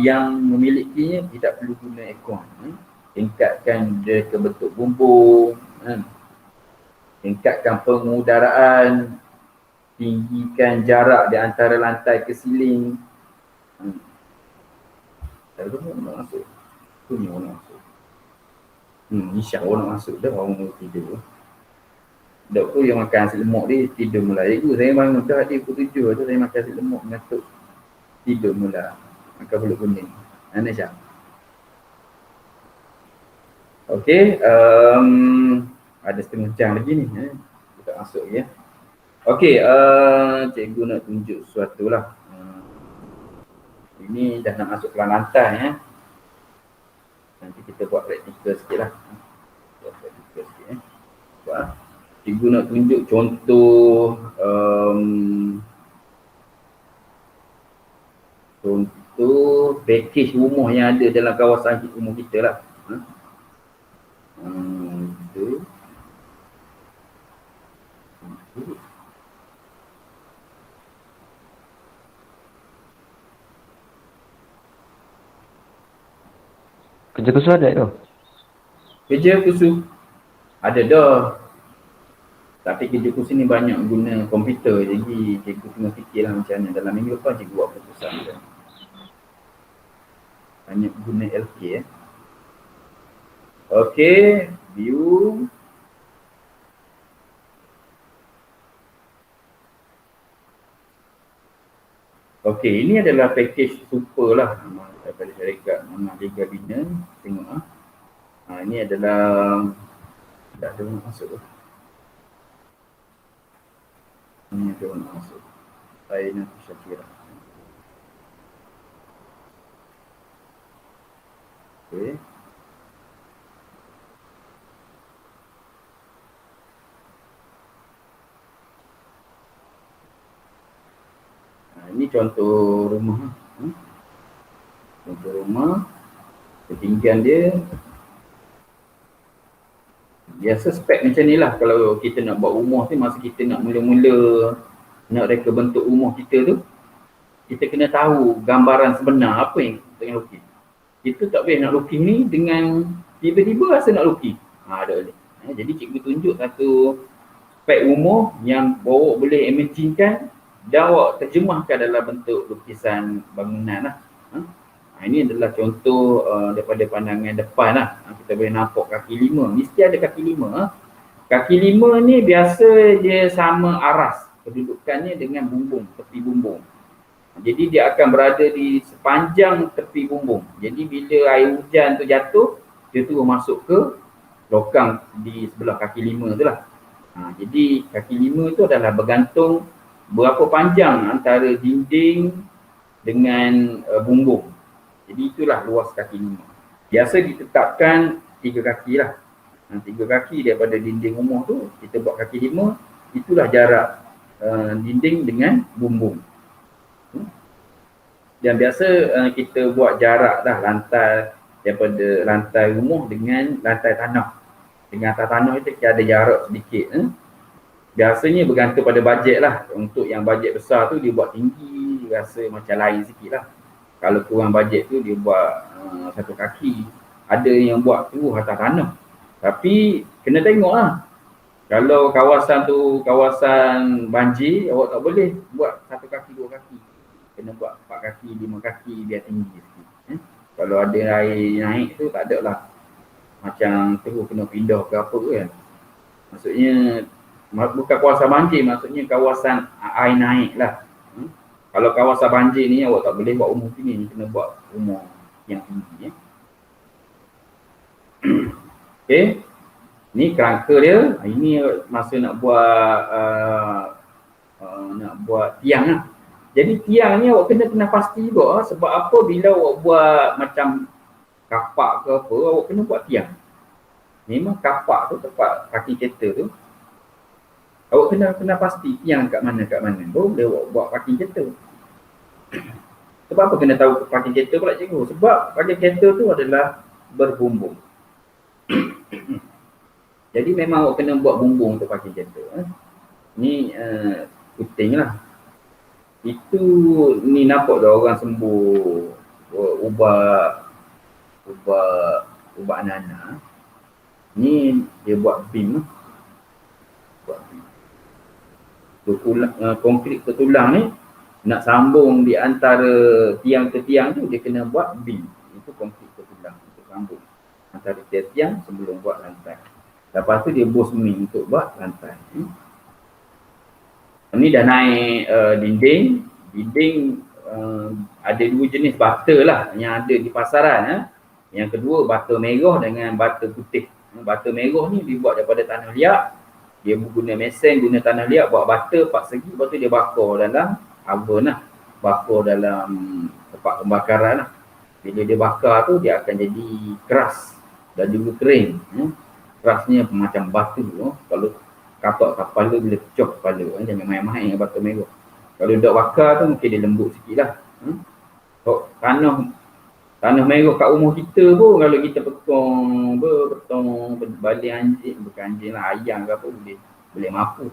B: yang memilikinya tidak perlu guna aircon. Tingkatkan dia ke bentuk bumbung, tingkatkan pengudaraan, tinggikan jarak di antara lantai ke siling. Ada orang nak masuk. Punya orang masuk. Insya Allah nak masuk dah, orang mau tidur. Dok tu yang makan nasi lemak dia tidur mula. Saya bangun tadi pukul 7 tu saya makan nasi lemak mengantuk. Tidur mula. Makan pulut kuning. Mana Syah? Okey, ada setengah jam lagi ni. Kita masuk ya. Okey, cikgu nak tunjuk sesuatu lah. Ini dah nak masuk kelas lantai ya. Nanti kita buat praktikal sikit lah. Buat praktikal sikit ya. Buat. Cikgu nak tunjuk contoh contoh package rumah yang ada dalam kawasan rumah kita lah. Itu.
A: Kerja kursus ada tu?
B: Kerja kursus ada dah. Tapi kerja kursus ni banyak guna komputer. Jadi cikgu tengah fikirlah macam mana. Dalam minggu depan cikgu buat keputusan dia. Banyak guna LK ya. Okey, view. Okey, ini adalah package super lah daripada syarikat Mana Liga Bina. Tengok ini adalah tak ada orang masuk tu. Ini ada orang masuk. Saya nanti Syakira. Okey. Ini contoh rumah. Contoh rumah. Ketinggian dia. Biasa spek macam ni lah kalau kita nak buat rumah tu. Masa kita nak mula-mula nak reka bentuk rumah kita tu, kita kena tahu gambaran sebenar apa yang kita nak lukis. Kita tak boleh nak lukis ni dengan tiba-tiba rasa nak lukis. Ada. Jadi cikgu tunjuk satu spek rumah yang bawa boleh imaginekan dan awak terjemahkan dalam bentuk lukisan bangunan lah. Ini adalah contoh daripada pandangan depan lah. Kita boleh nampak kaki 5. Mesti ada kaki 5. Kaki 5 ni biasa dia sama aras kedudukannya dengan bumbung, tepi bumbung. Jadi dia akan berada di sepanjang tepi bumbung. Jadi bila air hujan tu jatuh, dia tu masuk ke lokang di sebelah kaki 5 tu lah. Jadi kaki 5 tu adalah bergantung berapa panjang antara dinding dengan bumbung. Jadi itulah luas kaki 5. Biasa ditetapkan 3 kaki lah. 3 kaki daripada dinding rumah tu, kita buat kaki 5, itulah jarak dinding dengan bumbung. Dan biasa kita buat jarak dah lantai daripada lantai rumah dengan lantai tanah. Dengan atas tanah itu kita ada jarak sedikit. Biasanya bergantung pada bajet lah. Untuk yang bajet besar tu dia buat tinggi, rasa macam lain sikit lah. Kalau kurang bajet tu dia buat 1 kaki. Ada yang buat tu atas tanah. Tapi kena tengok lah. Kalau kawasan tu kawasan banjir, awak tak boleh buat 1 kaki, 2 kaki. Kena buat 4 kaki, 5 kaki biar tinggi sikit. Kalau ada air naik tu tak ada lah. Macam terus kena pindah ke apa kan. Maksudnya bukan kawasan banjir, maksudnya kawasan air naik lah. Kalau kawasan banjir ni awak tak boleh buat rumah tinggi, kena buat rumah yang tinggi. Okey. Ni kerangka dia. Ini masa nak buat tiang lah. Jadi tiang ni awak kena pasti juga sebab apa bila awak buat macam kapak ke apa, awak kena buat tiang. Memang kapak tu tempat kaki kereta tu. Awak kena pasti tiang kat mana. Baru boleh awak buat parking kereta. Sebab apa kena tahu parking kereta pula cikgu? Sebab parking kereta tu adalah berbumbung. Jadi memang awak kena buat bumbung untuk parking kereta. Ni penting lah. Itu ni nampak dah orang sembuh ubat anak-anak. Ni dia buat beam. Buat beam. Konkrit ke tulang ni nak sambung di antara tiang ke tiang tu, dia kena buat beam. Itu konkrit ke tulang untuk sambung antara tiang-tiang sebelum buat lantai. Lepas tu dia bos beam untuk buat lantai. Ni dah naik dinding. Ada dua jenis bata lah yang ada di pasaran. Yang kedua bata merah dengan bata putih. Bata merah ni dibuat daripada tanah liat. Dia guna mesin, guna tanah liat, buat bata 4 segi, lepas tu dia bakar dalam oven lah. Bakar dalam tempat pembakaran lah. Bila dia bakar tu dia akan jadi keras dan juga kering. Kerasnya macam batu. Kalau kapak kepala bila pecah kepala, jangan main-main dengan bata merah. Kalau dah bakar tu mungkin dia lembut sikit lah. Tanah merah kat rumah kita pun kalau kita petong balik anjing, bukan anjing lah, ayam ke apa, boleh mampu.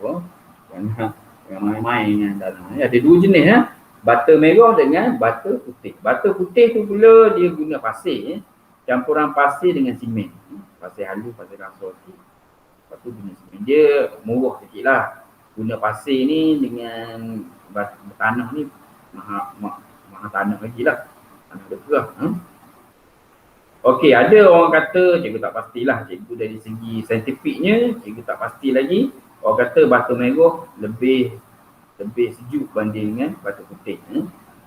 B: Jangan main-main dengan tanah. Ada dua jenis bata merah dengan bata putih. Bata putih tu pula dia guna pasir, campuran pasir dengan simen. Pasir halus, pasir kasar sikit. Lepas tu guna simen. Dia murah sikit lah. Guna pasir ni dengan tanah ni mahal tanah lagi lah. Tanah dekat. Okey, ada orang kata, cikgu tak pastilah. Cikgu dari segi saintifiknya, cikgu tak pasti lagi. Orang kata bata merah lebih sejuk banding dengan bata putih.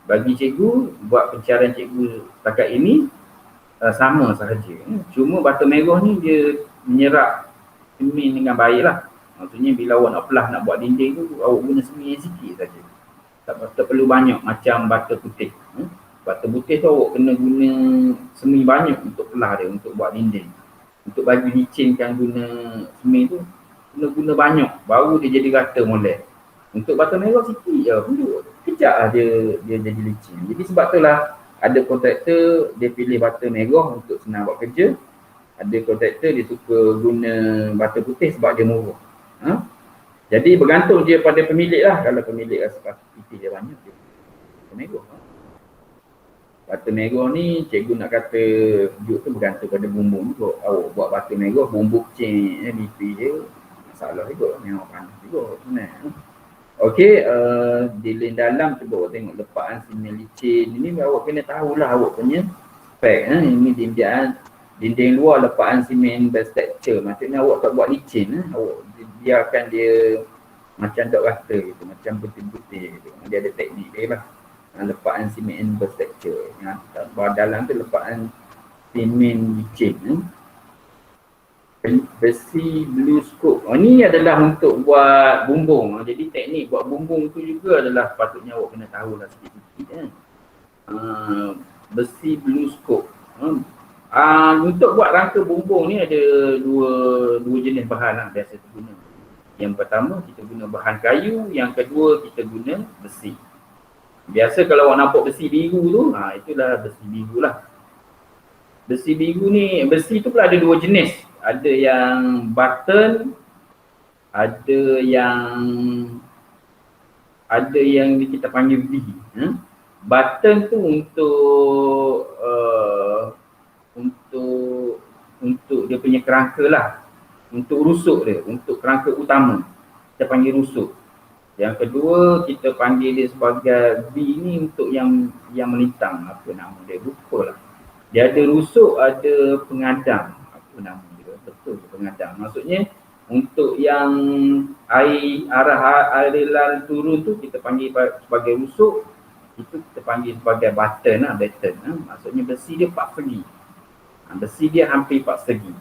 B: Bagi cikgu, buat pencarian cikgu setakat ini, sama sahaja. Cuma bata merah ni dia menyerap semen dengan baik lah. Maksudnya bila awak nak pelah, nak buat dinding tu, awak guna semen sikit saja. Tak perlu banyak macam bata putih. Bata putih tu awak kena guna semen banyak untuk pelah dia, untuk buat dinding. Untuk bagi licinkan guna semen tu, kena guna banyak, baru dia jadi rata molek. Untuk bata merah sikit je, kejap lah dia jadi licin. Jadi sebab tu lah ada kontraktor dia pilih bata merah untuk senang buat kerja. Ada kontraktor dia suka guna bata putih sebab dia murah. Jadi bergantung dia pada pemilik lah. Kalau pemilik rasa putih dia banyak, dia bata merah. Bata merah ni cikgu nak kata sejuk tu bergantung pada bumbung juga. Awak buat bata merah, bumbung kecil lipi je, masalah juga, memang panas juga sebenarnya. Okey, di lane dalam cuba awak tengok lepaan simen licin. Ini awak kena tahulah awak punya spek. Ini dinding luar lepaan simen best texture. Maksudnya awak tak buat licin. Awak biarkan dia macam dok rata gitu, macam putih-putih gitu. Dia ada teknik dia lah. Lepaan simen best texture. Bawah dalam tu lepaan simen licin. Besi blue scope. Ni adalah untuk buat bumbung. Jadi teknik buat bumbung tu juga adalah patutnya awak kena tahulah sikit-sikit. Besi blue scope. Untuk buat rangka bumbung ni ada dua jenis bahan lah biasa kita guna. Yang pertama kita guna bahan kayu, yang kedua kita guna besi. Biasa kalau awak nampak besi biru tu, itulah besi biru lah. Besi biru ni, besi tu pula ada dua jenis. Ada yang button, ada yang kita panggil V. Button tu untuk dia punya kerangka lah. Untuk rusuk dia, untuk kerangka utama. Kita panggil rusuk. Yang kedua kita panggil dia sebagai V ni untuk yang melintang. Apa nama dia? Lupa lah. Dia ada rusuk, ada pengadang. Apa nama dia? Betul pengadang. Maksudnya untuk yang arah aliran turun tu kita panggil sebagai rusuk. Itu kita panggil sebagai button lah, batten. Maksudnya besi dia 4 segi. Besi dia hampir 4 segi.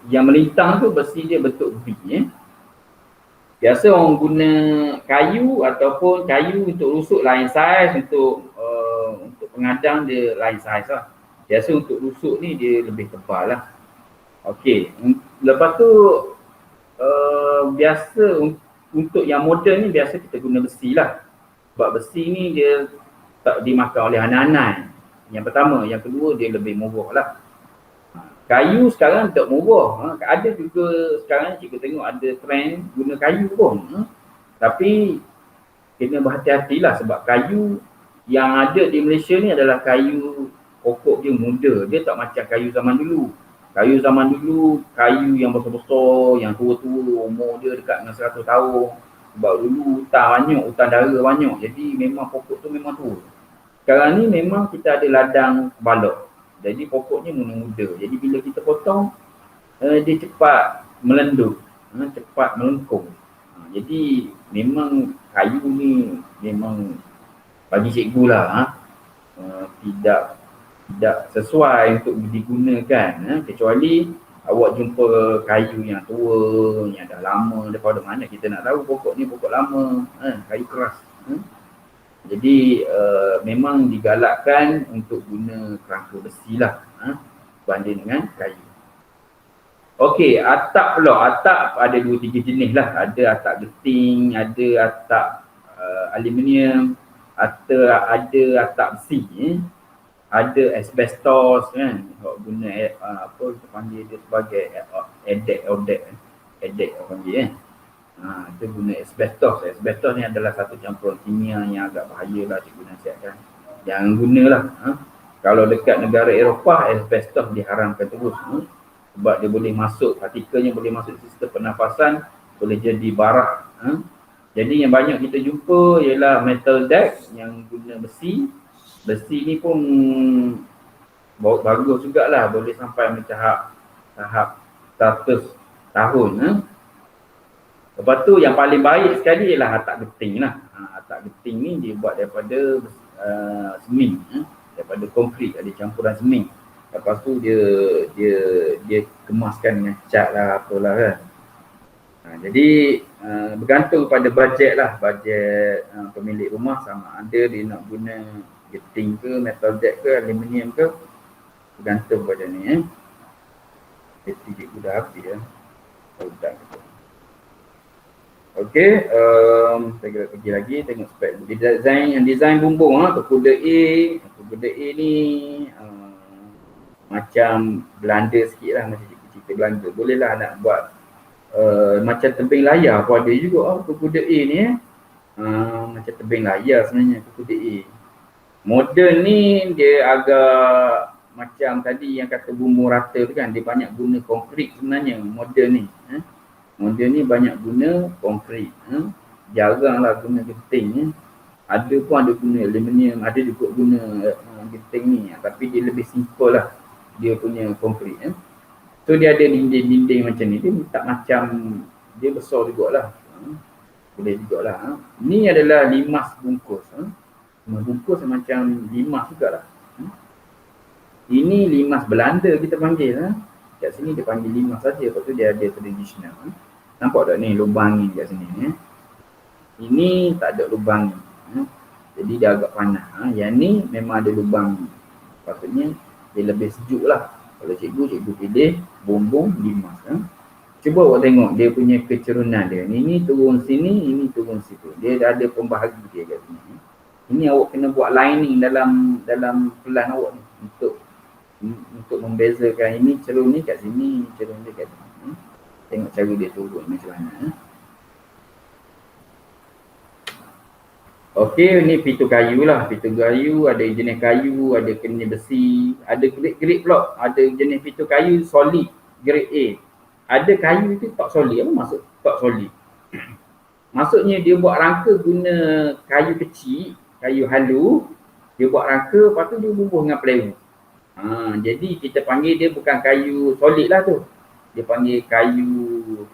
B: Yang melintang tu besi dia bentuk V. Biasa orang guna kayu ataupun kayu untuk rusuk lain saiz, untuk pengadang dia lain saiz lah. Biasa untuk rusuk ni dia lebih tebal lah. Okey, lepas tu biasa untuk yang moden ni biasa kita guna besi lah. Sebab besi ni dia tak dimakan oleh anak-anak. Yang pertama, yang kedua dia lebih murah lah. Kayu sekarang tak murah. Ada juga sekarang cikgu tengok ada trend guna kayu pun. Tapi kena berhati-hatilah sebab kayu yang ada di Malaysia ni adalah kayu pokok dia muda. Dia tak macam kayu zaman dulu. Kayu zaman dulu, kayu yang besar-besar, yang tua-tua, umur dia dekat dengan 100 tahun. Sebab dulu hutan banyak, hutan dara banyak. Jadi memang pokok tu memang tua. Sekarang ni memang kita ada ladang balok. Jadi pokoknya muda-muda. Jadi bila kita potong, dia cepat melenduk, cepat melengkung. Jadi memang kayu ni memang bagi cikgu lah, tidak sesuai untuk digunakan, kecuali awak jumpa kayu yang tua, yang dah lama, daripada mana kita nak tahu pokok ni pokok lama, kayu keras. Jadi memang digalakkan untuk guna kerangka besi lah, berbanding dengan kayu. Okey, atap pula. Atap ada 2-3 jenis lah. Ada atap geting, ada atap aluminium, ada atap besi, ada asbestos kan. Guna apa kita panggil dia sebagai edek apa panggil kita guna asbestos. Asbestos ni adalah satu campuran kimia yang agak bahaya lah, cikgu nasihatkan. Jangan gunalah. Kalau dekat negara Eropah, asbestos diharamkan terus. Sebab dia boleh masuk, partikelnya boleh masuk sistem pernafasan, boleh jadi barah. Jadi yang banyak kita jumpa ialah metal deck yang guna besi. Besi ni pun bagus jugalah, boleh sampai tahap 100 tahun. Lepas tu yang paling baik sekali ialah atap geting lah. Atap geting ni dia buat daripada semen, daripada konkrit, ada campuran semen. Lepas tu dia kemaskan dengan cat lah, apalah kan. Jadi bergantung pada bajet lah, bajet pemilik rumah, sama ada dia nak guna geting ke, metal deck ke, aluminium ke, bergantung pada ni. Jadi cikgu dah habis ya. Okey, saya pergi lagi tengok spek design bumbung Tokoda A ni macam Belanda sikit lah, macam cerita Belanda. Boleh lah nak buat macam tebing layar pun ada juga Tokoda A ni macam tebing layar sebenarnya Tokoda A. Modern ni dia agak macam tadi yang kata bumbung rata tu kan, dia banyak guna konkrit sebenarnya modern ni. Modern ni banyak guna konkrit. Jarang lah guna geting. Ada pun ada guna aluminium, ada juga guna geting ni. Tapi dia lebih simple lah dia punya konkrit. So dia ada dinding-dinding macam ni. Dia tak macam, dia besar jugalah. Boleh jugalah. Ni adalah limas bungkus. Limas bungkus macam limas jugalah. Ini limas Belanda kita panggil. Kat sini dia panggil limas saja. Lepas tu dia ada tradisional. Nampak tak ni lubang ni kat sini ni. Ini tak ada lubang ni. Jadi dia agak panas. Yang ni memang ada lubang ni. Patutnya dia lebih sejuk lah. Kalau cikgu pilih bumbung limas. Cuba awak tengok dia punya kecerunan dia. Ini turun sini, ini turun situ. Dia ada pembahagi dia kat sini. Ini awak kena buat lining dalam pelan awak ni. Untuk membezakan ini cerun ni kat sini, cerun dia kat sini. Tengok cara dia turun macam mana. Okey, ni pintu kayu lah. Pintu kayu, ada jenis kayu, ada jenis besi, ada grade pula. Ada jenis pintu kayu solid, grade A. Ada kayu tu tak solid. Apa maksud tak solid? Maksudnya dia buat rangka guna kayu kecil, kayu halu. Dia buat rangka, lepas tu dia bubuh dengan plywood. Jadi kita panggil dia bukan kayu solid lah tu. Dia panggil kayu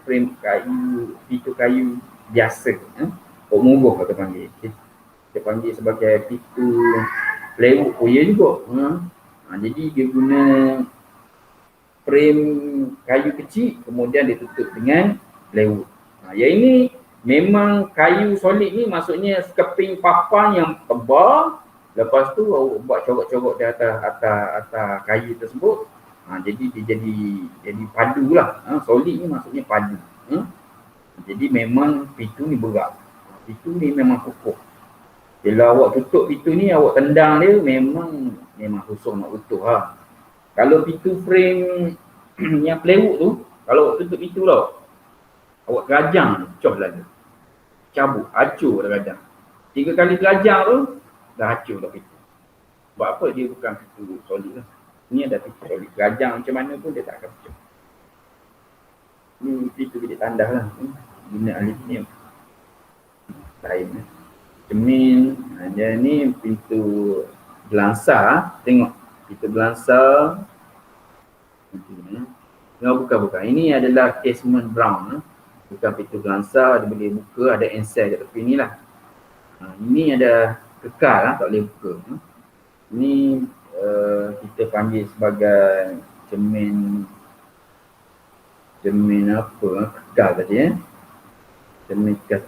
B: frame, kayu pintu kayu biasa. Umubuh kita panggil. Kita panggil sebagai pintu plywood ya juga. Jadi dia guna frame kayu kecil, kemudian ditutup dengan plywood. Yang ini memang kayu solid ni maksudnya keping papan yang tebal. Lepas tu awak buat corok-corok di atas kayu tersebut. Jadi dia jadi padu lah. Solid ni maksudnya padu. Jadi memang pintu ni berat. Pintu ni memang kukuh. Bila awak tutup pintu ni, awak tendang dia memang susah nak utuh lah. Kalau pintu frame yang plywood tu, kalau awak tutup pintu tau, awak terajang, coh lah dia. Cabut, hancur dah kadang. 3 kali terajang tu, dah hancur dah pintu. Sebab apa? Dia bukan pintu solid lah. Ni ada pintu solid. Terajang macam mana pun dia tak akan pecah. Ni pintu bilik tandas lah. Guna aluminium. Lain lah. Cermin. Dia ni pintu belangsa. Tengok. Pintu belangsa. Bukan. Ini adalah casement brown. Bukan pintu belangsa. Dia boleh buka. Ada encel kat tepi ni lah. Ini ada kekal lah. Tak boleh buka. Ini kita panggil sebagai cermin apa? Kekal tadi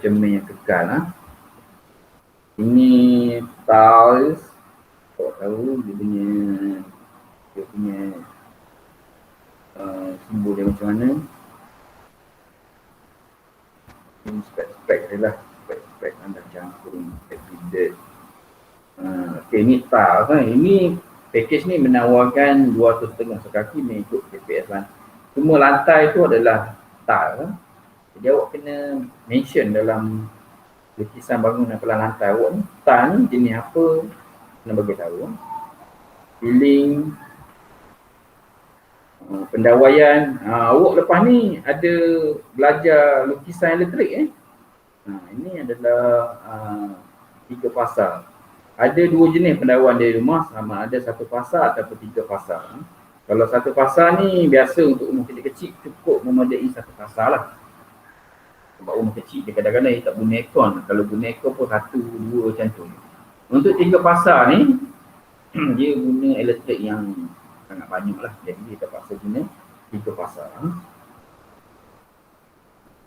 B: cermin yang kekal lah. Ini tiles. Kau tahu dia punya simbol dia macam mana. Ini spek-spek dia lah. Spek anda campur evidence. Okay, ni tiles kan. Ini package ni menawarkan 250 sekaki mengikut KPS lah. Semua lantai tu adalah tile kan. Jadi awak kena mention dalam lukisan bangunan pelan lantai awak ni, tile ni jenis apa, kena bagi tahu. Ceiling, pendawaian. Awak lepas ni ada belajar lukisan elektrik ini adalah 3 pasal. Ada 2 jenis pendawaian dari rumah, sama ada 1 pasal ataupun 3 pasal. Kalau 1 pasal ni biasa untuk rumah kecil-kecil, cukup memadai 1 pasal lah. Sebab rumah kecil dia kadang-kadang dia tak guna aircon. Kalau guna aircon pun 1, 2 macam tu. Untuk 3 pasal ni dia guna elektrik yang sangat banyak lah. Jadi dia terpaksa guna 3 pasal.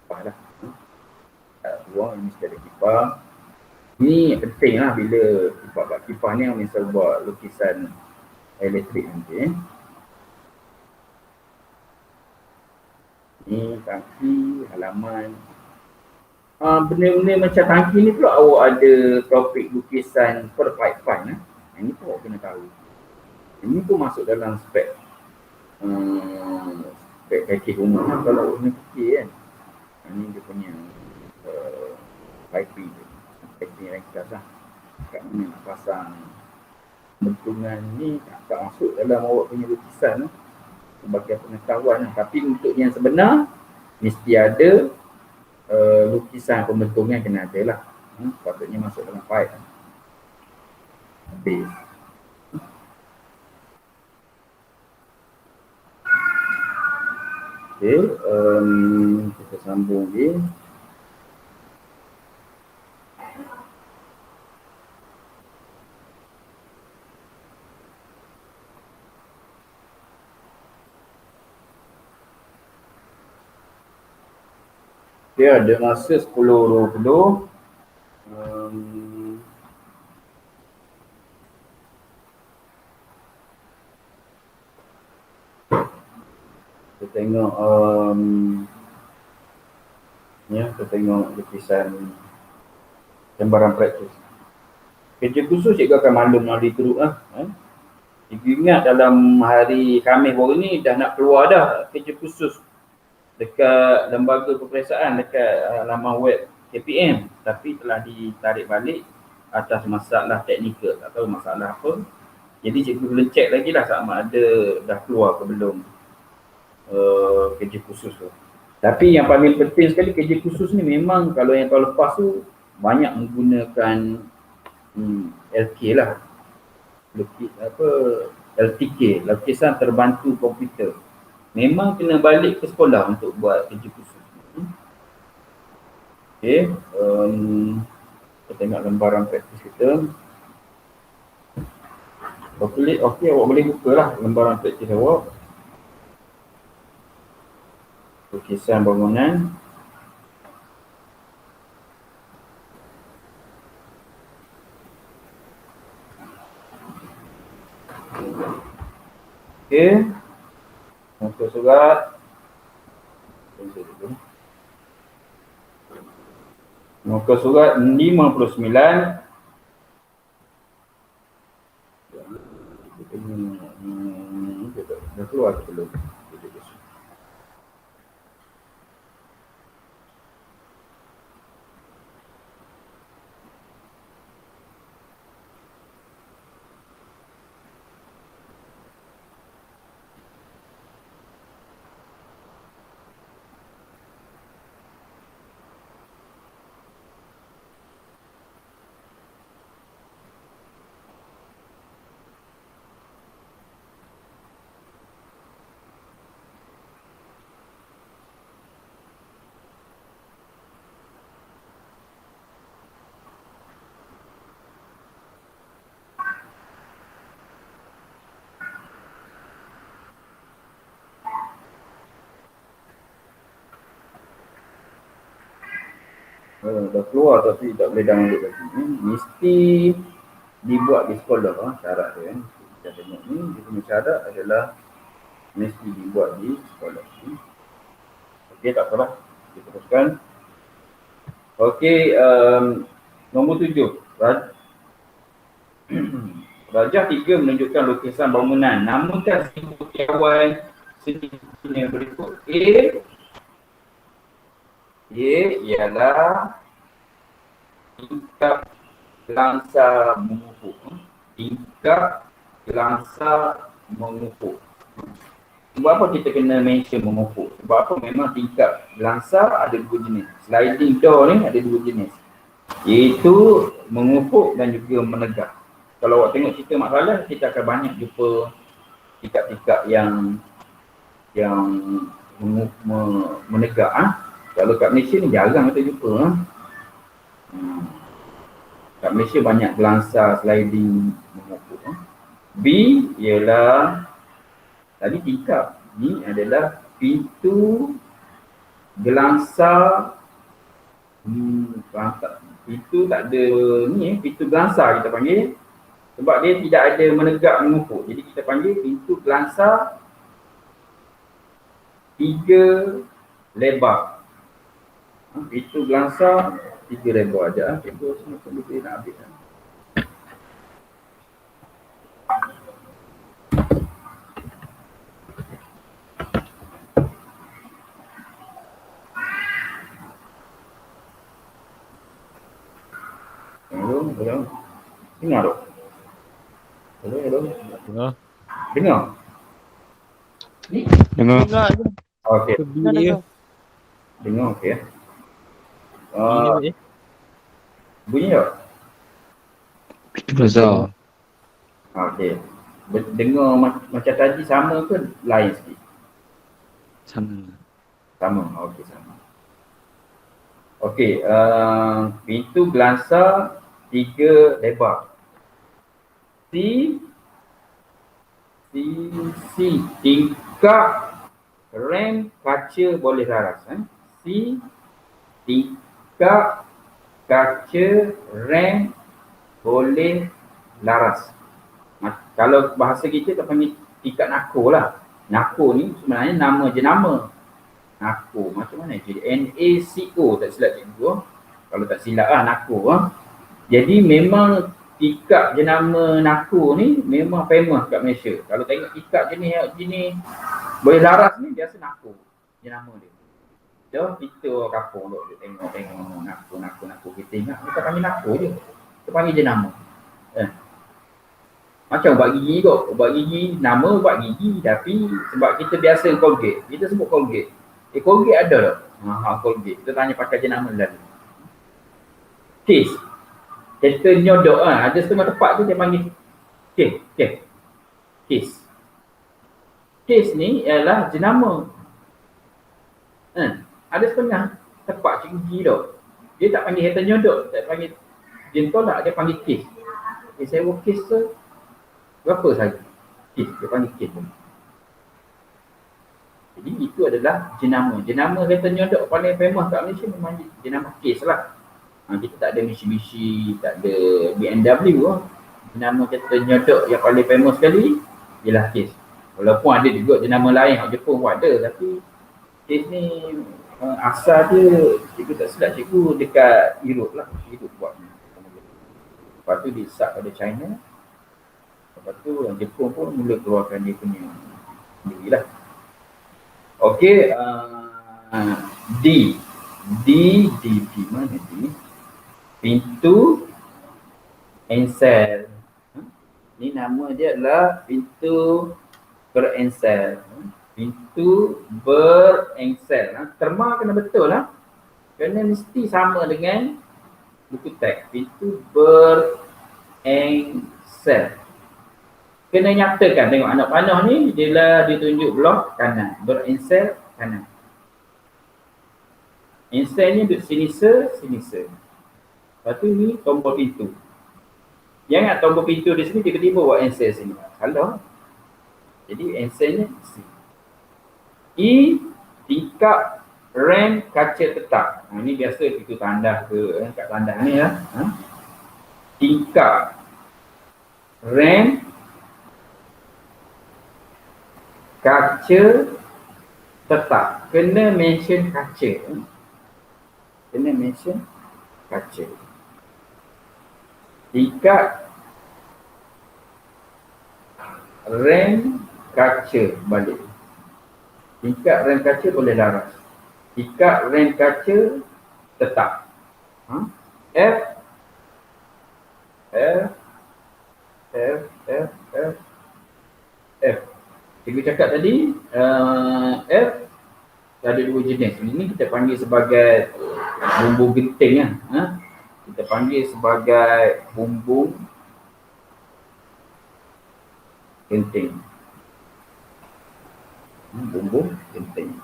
B: Kipas lah. Ruang ni mesti ada kipas. Ni penting lah bila kipas ni yang misal buat lukisan elektrik nanti. Ni tangki, halaman. Benda-benda macam tangki ni pula awak ada topik lukisan per pipe. Ini pun awak kena tahu. Ini pun masuk dalam spek package umum lah kalau awak kena fikir kan. Ini dia punya piping ringkas lah. Kat mana nak pasang bentungan ni tak masuk dalam awak punya lukisan lah. Sebagai pengetahuan lah. Tapi untuk yang sebenar mesti ada lukisan pembentungan kena ada lah. Patutnya masuk dalam pipe lah. Base. Okay, kita sambung lagi. Okay, ada masa 10.20. Kita tengok kita tengok lukisan gambaran praktis. Kerja khusus cikgu akan maklum melalui grup lah. Cikgu ingat dalam hari Khamis baru ni dah nak keluar dah kerja khusus dekat lembaga peperiksaan dekat laman web KPM, tapi telah ditarik balik atas masalah teknikal, tak tahu masalah apa. Jadi cikgu boleh check lagi lah sama ada dah keluar ke belum kerja khusus tu. Tapi yang paling penting sekali kerja khusus ni memang kalau yang tahun lepas tu banyak menggunakan LK lah. LTK, lukisan terbantu komputer. Memang kena balik ke sekolah untuk buat kerja khusus. Okay, kita tengok lembaran praktis kita. Okay, awak boleh buka lah lembaran praktis awak. Lukisan bangunan. Okay. Muka surat. Muka surat 59. Dah keluar ke belum? Dah keluar tapi tak boleh download lagi. Mesti dibuat di sekolah syarat dia. Kita tengok ni, dia punya syarat adalah mesti dibuat di sekolah. Okey, tak apalah. Kita teruskan. Okey, nombor 7. Rajah 3 menunjukkan lukisan bangunan. Namunkan buktiawan seninya berikut. A ialah tingkap gelangsa mengupuk. Tingkap gelangsa mengupuk. Sebab apa kita kena mention mengupuk? Sebab apa memang tingkap gelangsa ada dua jenis. Sliding door ni ada dua jenis. Iaitu mengupuk dan juga menegak. Kalau awak tengok cerita Mak Saleh, kita akan banyak jumpa tingkap-tingkap yang menegak. Kalau kat Malaysia ni jarang kita jumpa. Kat Malaysia banyak gelangsa sliding mengupuk. B ialah tadi tingkap. Ni adalah pintu gelangsa pintu tak ada ni pintu gelangsa kita panggil. Sebab dia tidak ada menegak mengupuk. Jadi kita panggil pintu gelangsa 3 lebar. Pintu gelangsa 3 lebar aja. Cikgu semua pun dia nak habis. Hello. Dengar tak? Hello. Dengar?
A: Dengar.
C: Dengar je.
B: Okey.
C: Dengar.
B: Dengar okey. Bunyi tak?
A: Besar.
B: Okey. Dengar macam tadi sama ke lain sikit? Sama. Okey, sama. Okey, pintu gelangsa 3 lebar. C tingkap rem kaca boleh laras. C tingkap kaca rem boleh laras. Kalau bahasa kita panggil tingkap nako lah. Nako ni sebenarnya nama jenama. Nako macam mana? Jadi NACO tak silap cikgu. Kalau tak silap lah nako. Jadi memang tingkap jenama nako ni memang famous kat Malaysia. Kalau tengok tingkap jenis boleh laras ni biasa nako jenama dia. Kita kampung tu dia tengok nako kita ingat kita panggil nako je. Kita panggil jenama. Macam ubat gigi kot. Ubat gigi nama ubat gigi tapi sebab kita biasa Colgate. Kita sebut Colgate. Colgate ada tak? Colgate. Kita tanya pakai jenama lalu. Case. Kita nyodok ada setengah tempat tu dia panggil case. Case ni ialah jenama. Ada setengah tempat cikgu tu. Dia tak panggil head nyodok, tak panggil jentolak, dia panggil case. Sewa case tu berapa saja? Case, dia panggil case. Jadi itu adalah jenama. Jenama kereta nyodok paling famous kat Malaysia memang jenama case lah. Kita tak ada Mitsubishi, tak ada BMW lah. Jenama kereta nyodok yang paling famous sekali ialah case. Walaupun ada juga jenama lain kat Jepun pun ada, tapi case ni asal dia, cikgu tak silap cikgu dekat Europe lah. Europe buat ni. Lepas tu dia sub pada China. Lepas tu Jepun pun mula keluarkan dia punya sendiri lah. Okey, D mana D? Pintu encel. Ni nama dia adalah pintu berencel. Pintu berencel. Terma kena betul lah. Kena mesti sama dengan buku teks. Pintu berencel. Kena nyatakan, tengok anak panah ni dia tunjuk blok kanan. Berencel kanan. Encel ni duduk sinisa. Lepas tu ni tombol pintu. Yang ingat tombol pintu di sini tiba-tiba buat encel sini. Salah. Jadi encelnya C. E tingkap Rent kaca tetap. Ini biasa kita tandas ke kat tandas ni ya. Tingkap rent kaca tetap. Kena mention kaca. Kena mention kaca. Tingkat rent kaca balik. Tingkat rent kaca boleh laras. Tingkat rent kaca tetap. F F F F F F. Cikgu cakap tadi F ada dua jenis. Ini kita panggil sebagai bumbung genting lah. Kita panggil sebagai bumbung genting. Bumbung genting.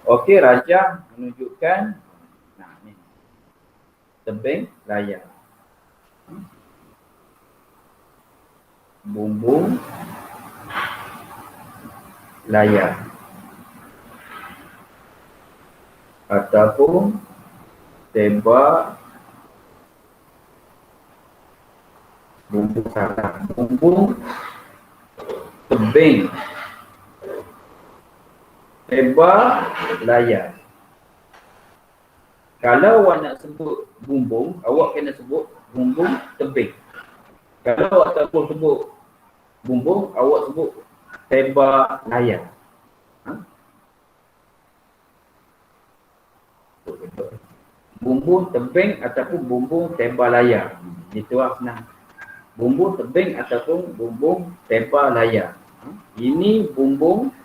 B: Okey, rajah menunjukkan ni. Tebing layar. Bumbung layar. Ataupun tembak bumbung sarang. Bumbung tebing tembak layar. Kalau awak nak sebut bumbung, awak kena sebut bumbung tebing. Kalau awak tak sebut bumbung, awak sebut tembak layar. Bumbung tebing ataupun bumbung tembak layar. Itu lah senang. Bumbung tebing ataupun bumbung tembak layar. Ini bumbung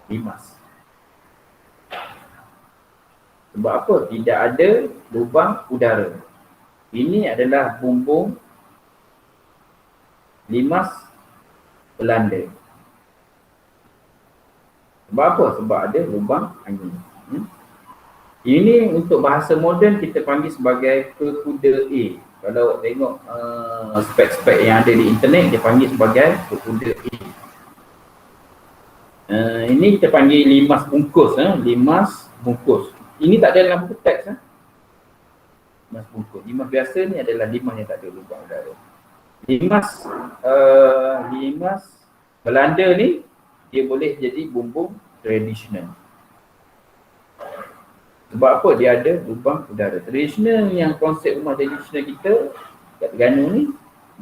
B: limas. Sebab apa? Tidak ada lubang udara. Ini adalah bumbung limas Belanda. Sebab apa? Sebab ada lubang angin. Ini untuk bahasa moden kita panggil sebagai kekuda A. Kalau awak tengok spek-spek yang ada di internet, dia panggil sebagai kekuda A. Ini kita panggil limas bungkus. Limas bungkus. Ini tak ada dalam buku teks. Limas bungkus. Limas biasa ni adalah limas yang tak ada lubang udara. Limas Belanda ni, dia boleh jadi bumbung tradisional. Sebab apa? Dia ada lubang udara. Tradisional yang konsep rumah tradisional kita kat Terengganu ni,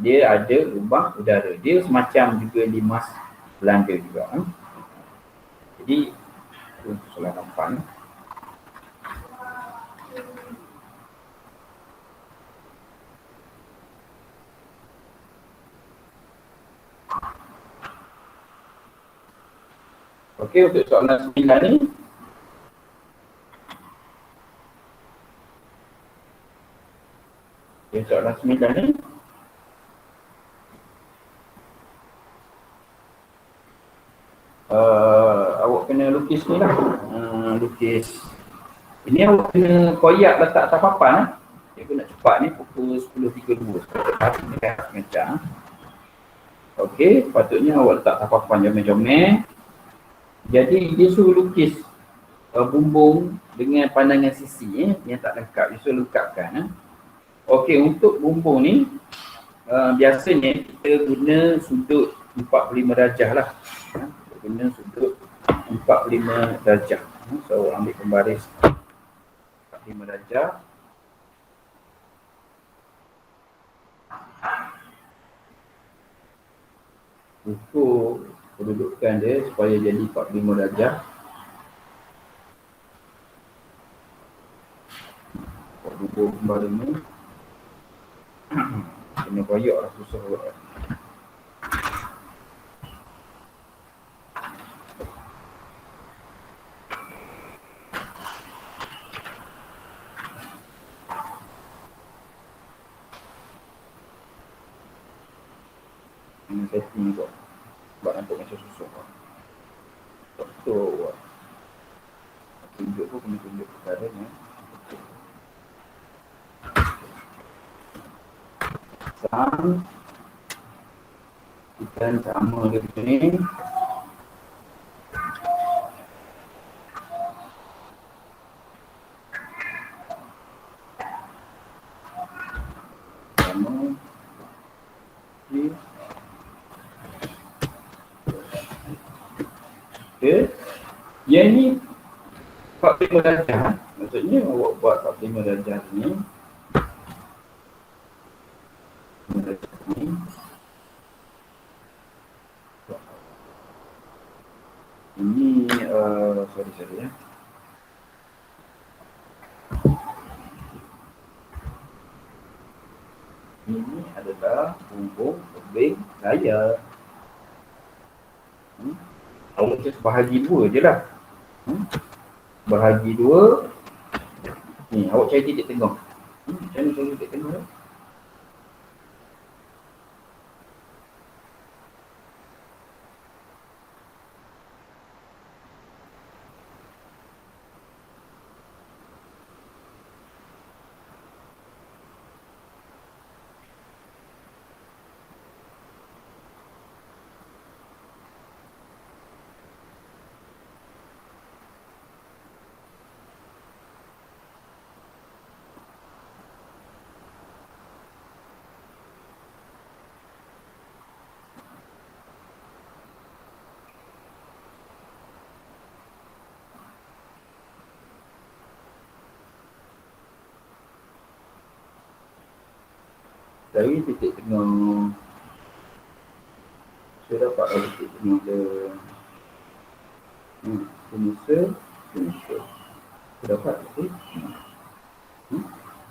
B: dia ada lubang udara. Dia semacam juga limas Belanda juga. Jadi, itu salah nampak. Okey, untuk soalan 9 ni. Okay, soalan 9 ni. Awak kena lukis ni lah. Lukis. Ini awak kena koyak letak atas papan. Cikgu nak cepat ni pukul 10.32. Macam. Okey, patutnya awak letak atas papan jomel-jomel. Jadi dia suruh lukis bumbung dengan pandangan sisi yang tak lengkap. Dia suruh lengkapkan. Okey, untuk bumbung ni biasanya kita guna sudut 45 darjah lah. Guna sudut 45 darjah. So ambil pembaris 45 darjah. Ukur kedudukan dia supaya jadi 45 darjah. Bumbung kembali ni kena koyak lah, susah buat. Ini setting buat. Sebab nampak macam susah. Betul buat. Tunjuk pun kena tunjuk perkara ni. Sang kita sama ke sini. Okey. Yang ni 45 darjah. Maksudnya awak buat 45 darjah ni. Ini sorry ya. Ini adalah bumbung tebing raya. Awak just bahagi dua je lah. Bahagi dua. Ni awak cari titik tengah. Macam mana cari titik tengah tu? Dari titik tengah. Saya dapat titik tengah dia. Saya dapat titik.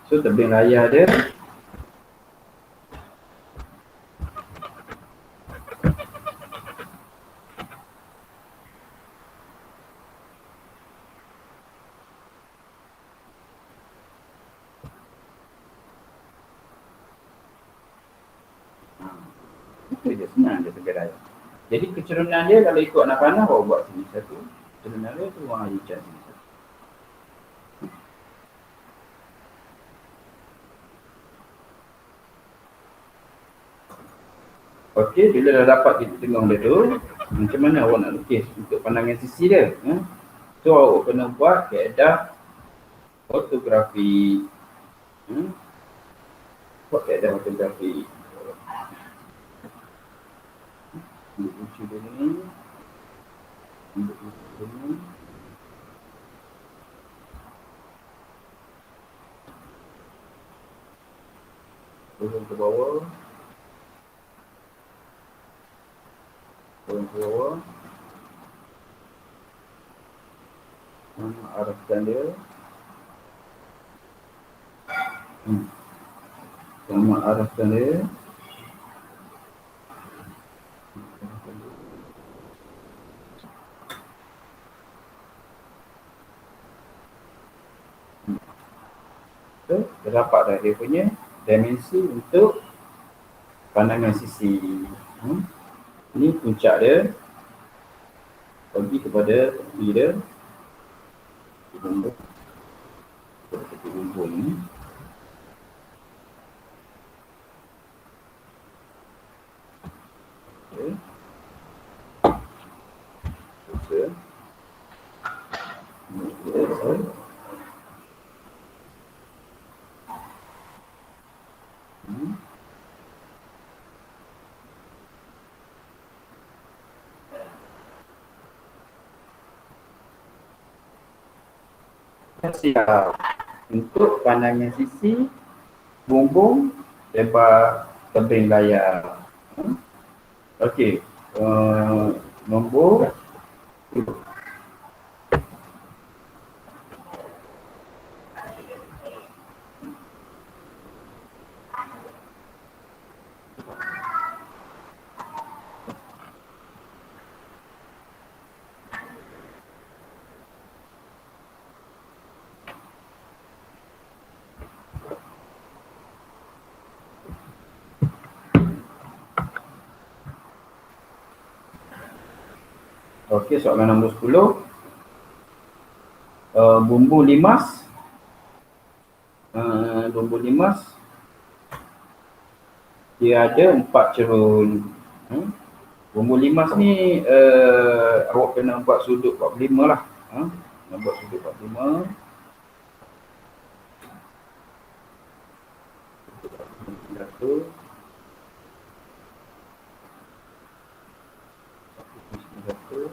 B: So tebing raya dia. Itu je, senang je tebing raya. Jadi kecerunan dia kalau ikut anak panah awak buat sini satu. Kecerunan dia tu orang Haji Chan sini satu. Okey, bila dah dapat titik tengah dia tu, macam mana awak nak lukis untuk pandangan sisi dia? So awak kena buat kaedah fotografi. Buat kaedah fotografi. Ambil kunci dia ni. Ambil kunci dia ni. Turun ke bawah. Turun ke bawah. Arahkan dia. Sama arahkan dia. So, terdapat dah dia punya dimensi untuk pandangan sisi. Ini puncak dia. Pergi kepada tepi dia. Tepi bumbung ni. Okay. Okay. Siap untuk pandangan sisi bumbung lebar tebing layar. Okey, nombor 10. Okey, soalan nombor 10. Bumbu limas. Bumbu limas dia ada 4 cerun. Bumbu limas ni awak kena buat sudut 45 lah. Kena buat sudut 45. Satu. Satu.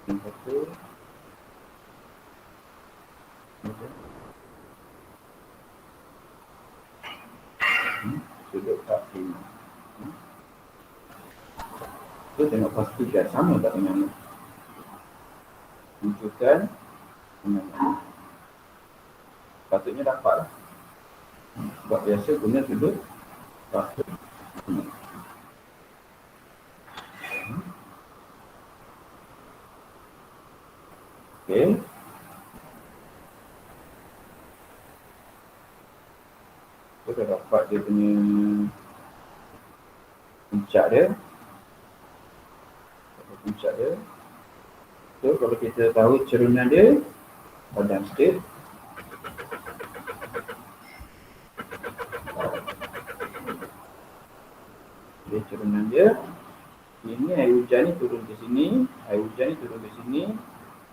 B: Yang satu. Sudut 45. Kita tengok pastikan sama tak dengan ni. Tunjukkan dengan ni. Patutnya dapat lah. Sebab biasa guna sudut patut. Okey. Kita dapat dia punya puncak dia. Puncak dia. So kalau kita tahu cerunan dia, padam sikit. Dia cerunan dia. Ini air hujan ni turun ke sini, air hujan ni turun ke sini,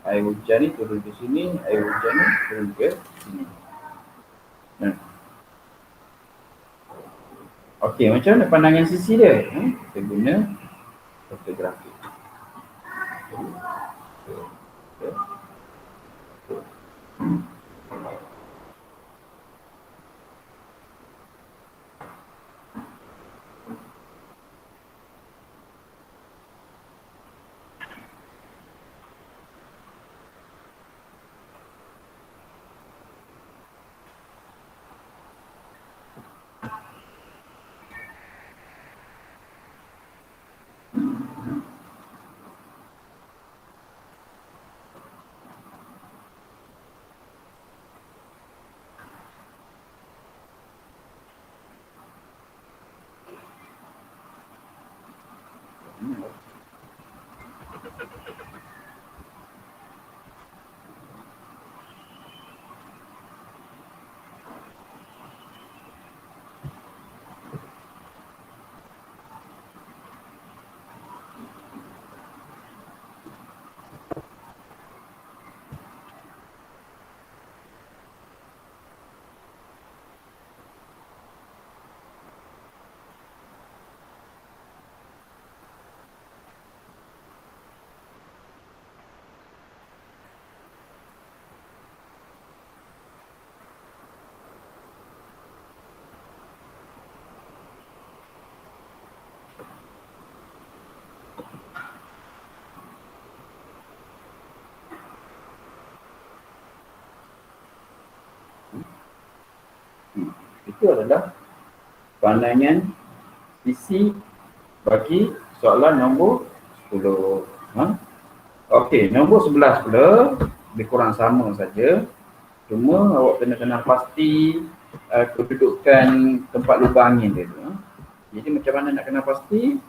B: air hujan ni turun ke sini, air hujan ni turun ke sini. Okey, macam mana pandangan sisi dia? Kita guna fotografi. Itu adalah pandangan sisi bagi soalan nombor 10. Okey, nombor 11 pula lebih kurang sama saja. Cuma awak kena pasti kedudukan tempat lubang angin dia tu. Jadi macam mana nak kena pasti?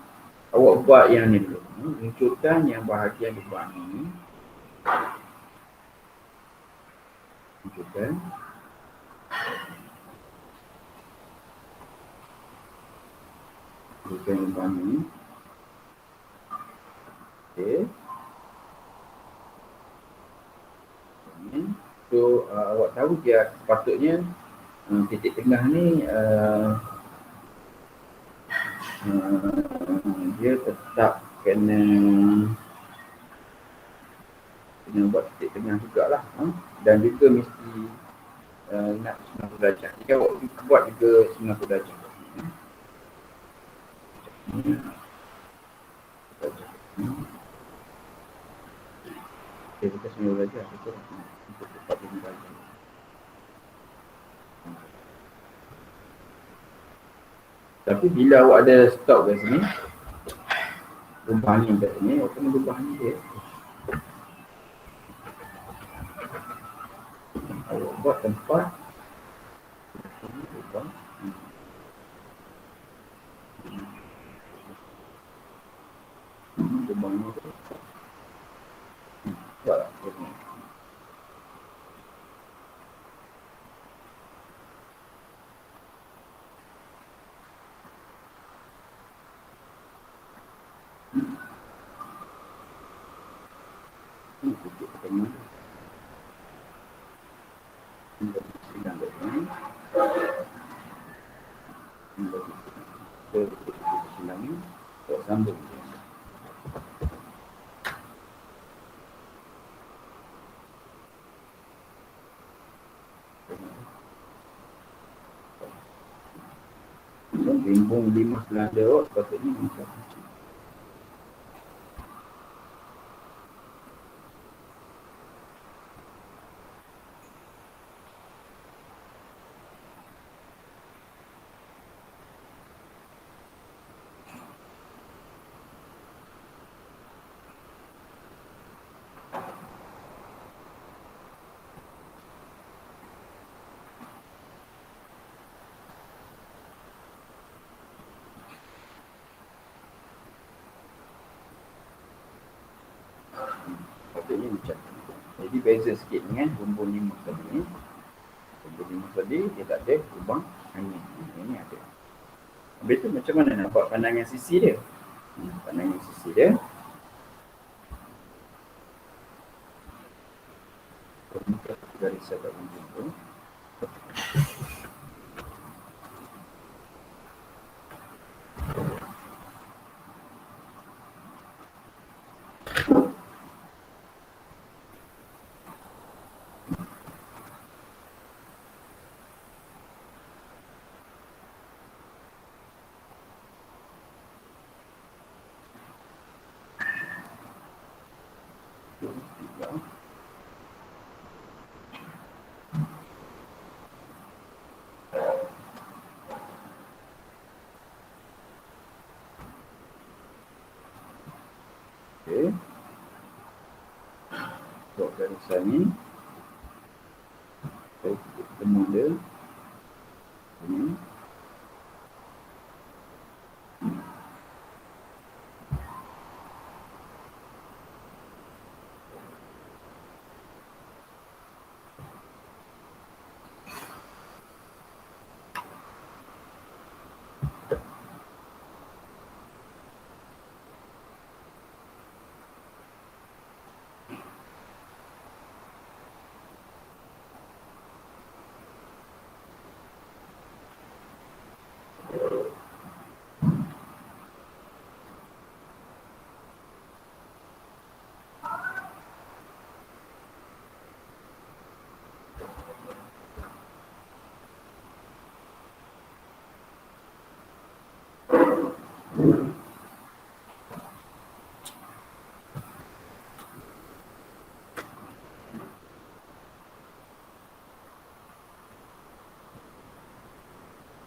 B: Awak buat yang ni dulu. Munculkan yang bahagian lubang ni. Munculkan. Munculkan lubang ni. Okey. So awak tahu dia sepatutnya titik tengah ni dia tetap kena buat titik tengah jugalah, dan juga mesti nak 90 darjah. Jika awak buat juga 90 darjah. Okey, kita 90 darjah betul. Untuk 45 darjah. Tapi bila awak ada stop kat sini, lubang ni kat sini, awak kena lubang ni dia. Awak buat tempat lubang. Lubang ni tu. Buatlah lubang. Tutup tengah. Sedang kat sini. Tutup silang ni. Awak sambung. Bumbung limas Belanda awak sepatutnya macam kucing. Patutnya macam tu. Jadi beza sikit dengan bumbung limas tadi. Bumbung limas tadi dia tak ada lubang angin. Ini ada. Habis tu macam mana nampak pandangan sisi dia? Pandangan sisi dia. Kita garis kat ujung tu. Okey. Buat garisan ni. Saya ketemu dia. Ini.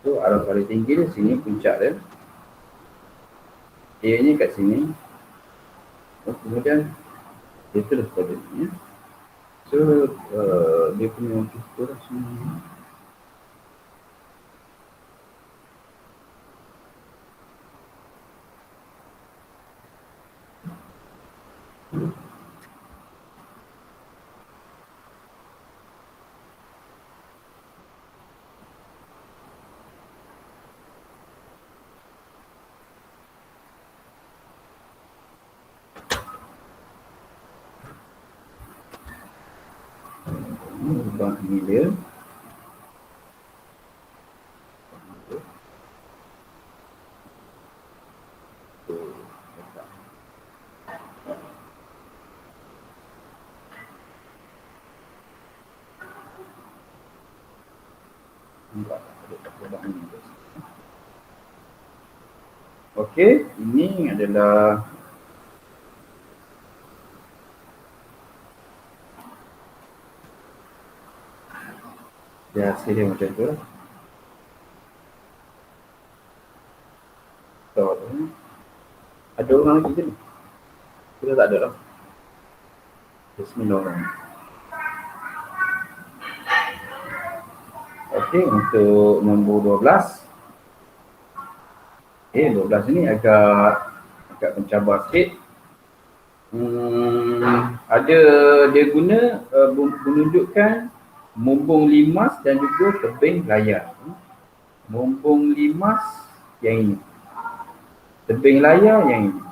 B: Tu arah paling tinggi dia sini puncak dia. A-nya kat sini. Kemudian dia terus pada ni. So dia punya cukup lah semua. Lubang ini dia. Okey, ini adalah dia hasil dia macam tu lah. So, ada orang lagi ke ni? Kita tak ada lah. Bismillahirrahmanirrahim. Okey, untuk nombor 12. 12 ni agak mencabar sikit. Ada dia guna menunjukkan bumbung limas dan juga tebing layar. Bumbung limas yang ini. Tebing layar yang ini.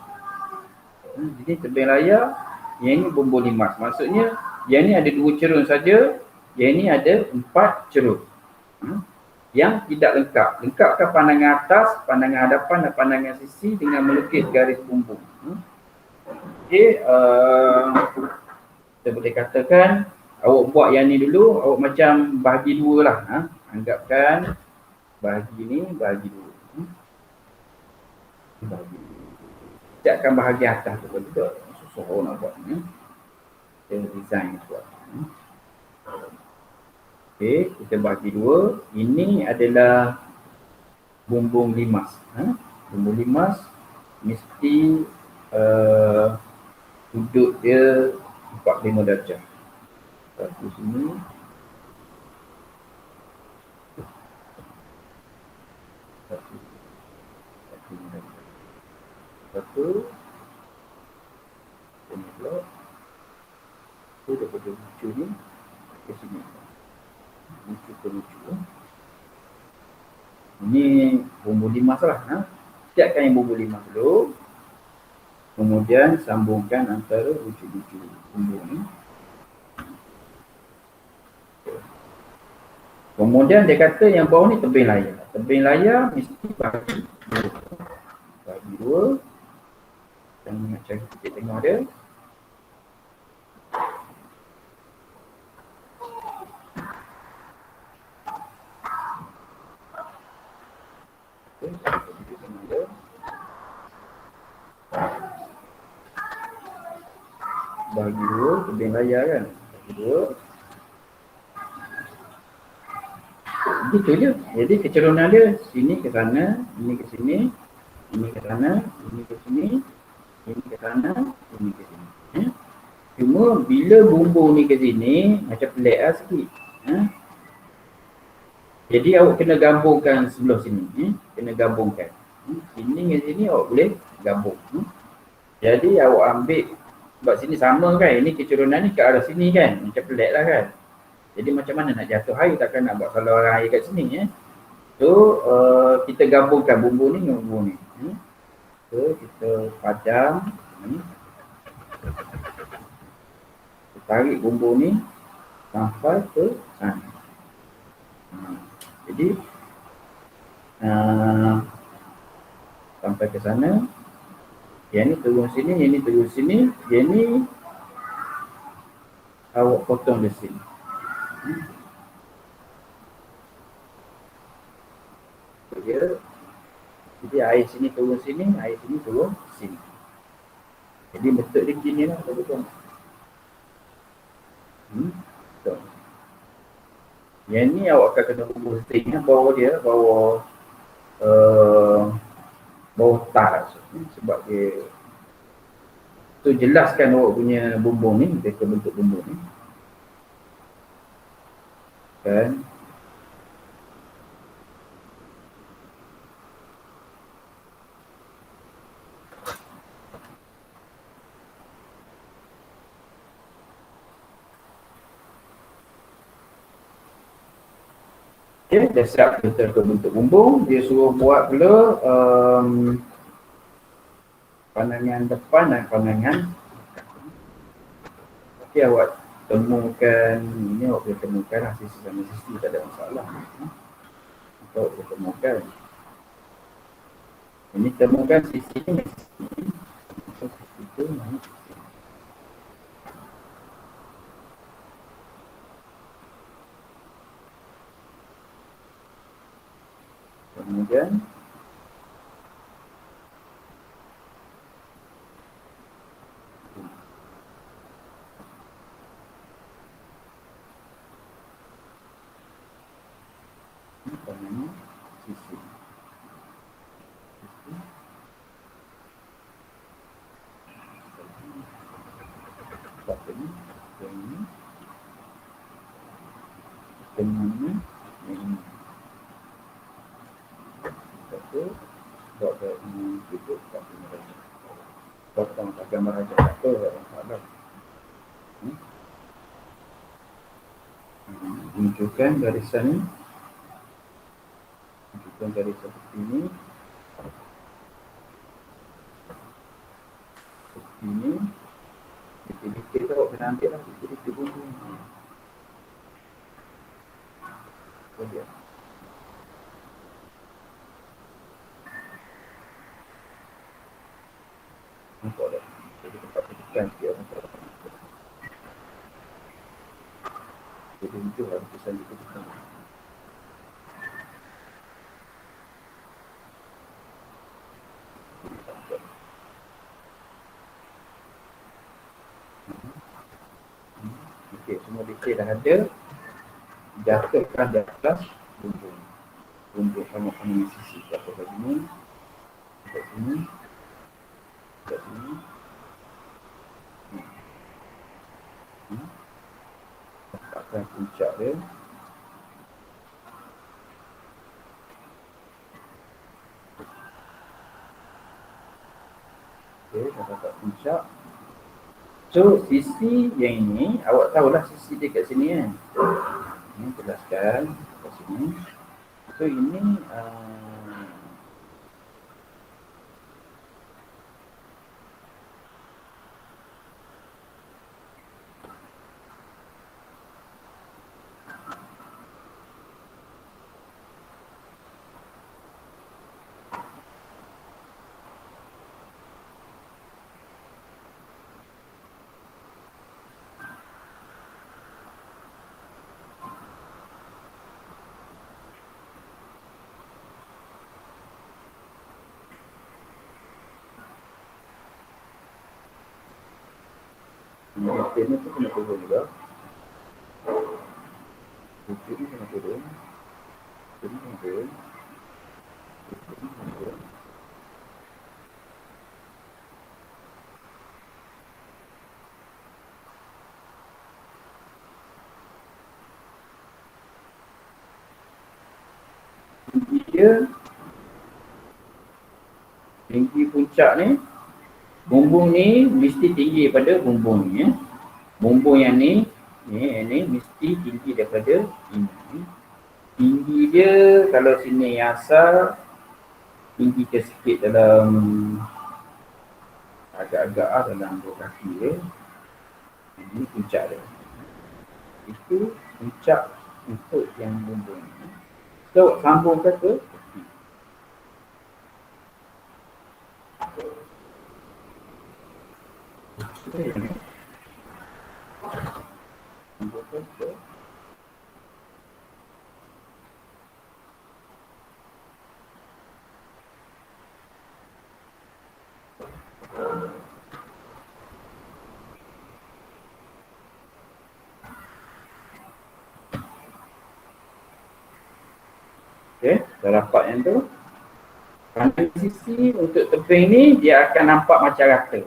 B: Jadi tebing layar, yang ini bumbung limas. Maksudnya yang ni ada 2 cerun saja, yang ini ada 4 cerun. Yang tidak lengkap. Lengkapkan pandangan atas, pandangan hadapan dan pandangan sisi dengan melukis garis bumbung. Okey, kita boleh katakan awak buat yang ni dulu, awak macam bahagi 2 lah. Anggapkan bahagi ni bahagi 2. Bagi. Siapkan bahagian atas tu pun juga. Susah orang nak buat. Kita design buat. Okey, kita bagi dua. Ini adalah bumbung limas. Bumbung limas mesti sudut dia 45 darjah. Satu sini. Satu. Ini pula. Itu daripada lucu ni ke sini. Lucu ke lucu. Ini bumbung limas lah. Siapkan yang bumbung limas dulu. Kemudian sambungkan antara lucu-lucu bumbung ni. Kemudian dia kata yang bawah ni tebing layar. Tebing layar mesti bagi dua. Bagi dua. Jangan ingat cari titik tengah dia. Okay, titik tengah dia. Bagi dua, tebing layar kan. Bagi dua. Gitu je. Jadi kecerunan dia sini ke sana, ini ke sini, ini ke sana, ini ke sini, ini ke sana, ini ke sini. Cuma bila bumbung ni ke sini macam pelik lah sikit. Jadi awak kena gabungkan sebelah sini. Kena gabungkan. Sini dengan sini awak boleh gabung. Jadi awak ambil, sebab sini sama kan, ini kecerunan ni ke arah sini kan, macam pelik lah kan. Jadi macam mana nak jatuh air, takkan nak buat saluran air kat sini. So kita gabungkan bumbung ni dengan bumbung ni. So kita padam ni. Kita tarik bumbung ni sampai ke sana. Jadi sampai ke sana. Yang ni turun sini, yang ni turun sini, yang ni awak potong di sini. Jadi air sini turun sini, air sini turun sini. Jadi bentuk dia begini lah, betul. Betul. Yang ni awak akan kena hubung setting bawah dia, bawah tas. Sebab dia tu jelaskan awak punya bumbung ni, kita bentuk bumbung ni. Kan? Okay, dah siap kita ke bentuk bumbung. Dia suruh buat pula pandangan depan dan pandangan. Okay, awak temukan, ini awak boleh temukan lah sisi sama sisi, tak ada masalah. Awak boleh temukan. Ini temukan sisi ni. Sisi tu ni. Kemudian ini sisi. Ini ini ini. Satu, buat ini itu tak gambar aja. Potong tak gambar aja satu orang salah. Tunjukkan garisan ini. Tunjukkan garisan seperti ini. Seperti ini. Dikit-dikit tu awak kena ambil lah. Dikit-dikit bumbung. Lihat. Nampak tak? Jadi tempat tekan sikit orang. Jadi hijau lah lukisan di tekan. Okey, semua detail dah ada. Jatuhkan di atas bumbung. Bumbung sama-sama di sisi. Jatuhkan sini. Dekat sini. Dekat sini. Letakkan puncak dia. Okey, dah dapat puncak. So, sisi yang ini, awak tahulah sisi dia kat sini kan. Ini jelaskan kat sini. So, ini detail ni tu kena turun juga. Detail ni kena turun. Detail ni kena turun. Detail ni kena turun. Tinggi puncak ni, bumbung ni mesti tinggi daripada bumbung ni ya. Bumbung yang ni mesti tinggi daripada ini. Tinggi dia kalau sini yang asal, tinggi dia sikit dalam agak-agak dalam 2 kaki dia. Ini puncak dia. Itu puncak untuk yang bumbung ni. So sambungkan ke tepi. Sambungkan ke okey, dah dapat yang tu. Kanan sisi untuk tebing ni dia akan nampak macam rata.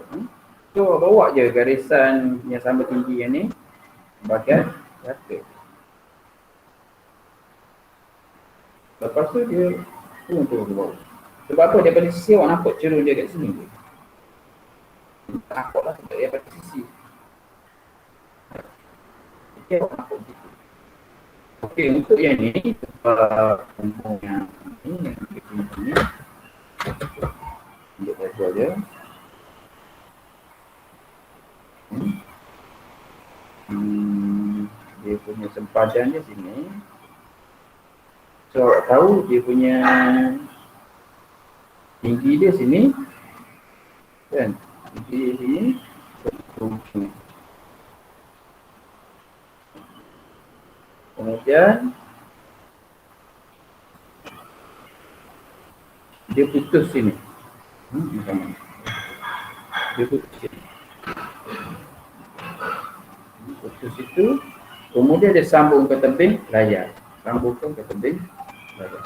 B: So bawa je garisan yang sama tinggi yang ni bahagian rata. Lepas tu dia turun ke bawah. Sebab apa? Daripada sisi awak nampak cerun dia kat sini je. Nampaklah sebab daripada sisi. Okey, awak nampak begitu. Okey, untuk yang ni bumbung yang ni, yang ni untuk level dia. Dia punya sempadan dia sini. So awak tahu dia punya tinggi dia sini kan? Tinggi dia sini. Kemudian dia putus sini. Dia putus sini. Putus itu, kemudian dia sambung ke tebing layar. Sambungkan ke tebing layar.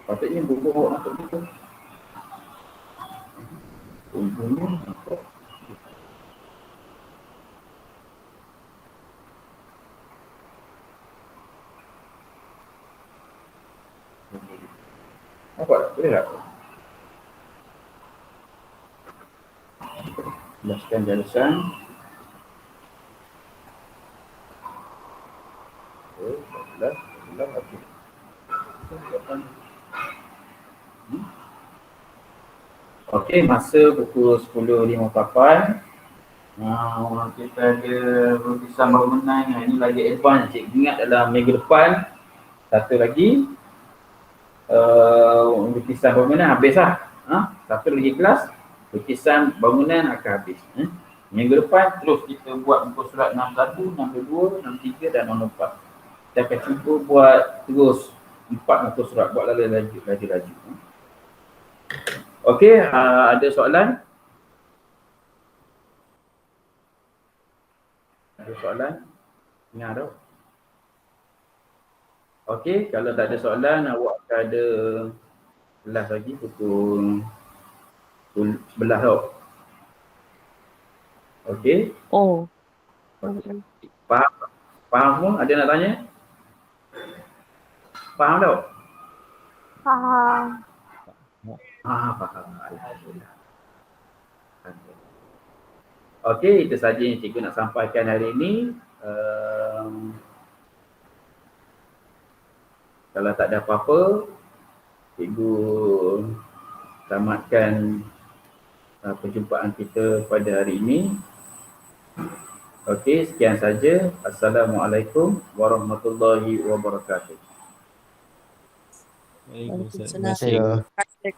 B: Patutnya bumbung awak nampak begitu. Bumbungnya nampak. Nampak tak? Boleh tak? Jelaskan jelasan. Okey. Okey, masa pukul 10.58. Kita ada lukisan bangunan yang ini lagi advance. Cikgu ingat dalam minggu depan satu lagi lukisan bangunan habis lah. Satu lagi kelas lukisan bangunan akan habis. Minggu depan terus kita buat muka surat 61, 62, 63 dan 64. Kita akan cuba buat terus 4 muka surat, buatlah laju. Okey, ada soalan? Ada soalan? Ingat tak? Okey, kalau tak ada soalan, awak akan ada kelas lagi pukul 11 tau. Okey,
C: Oh.
B: faham semua? Ada nak tanya? Faham tak?
D: Faham.
B: Faham. Alhamdulillah. Okey, itu saja yang cikgu nak sampaikan hari ini. Kalau tak ada apa-apa, cikgu tamatkan perjumpaan kita pada hari ini. Okey, sekian saja. Assalamualaikum warahmatullahi wabarakatuh.
E: Waalaikumsalam.
D: Waalaikumsalam.
E: Terima kasih.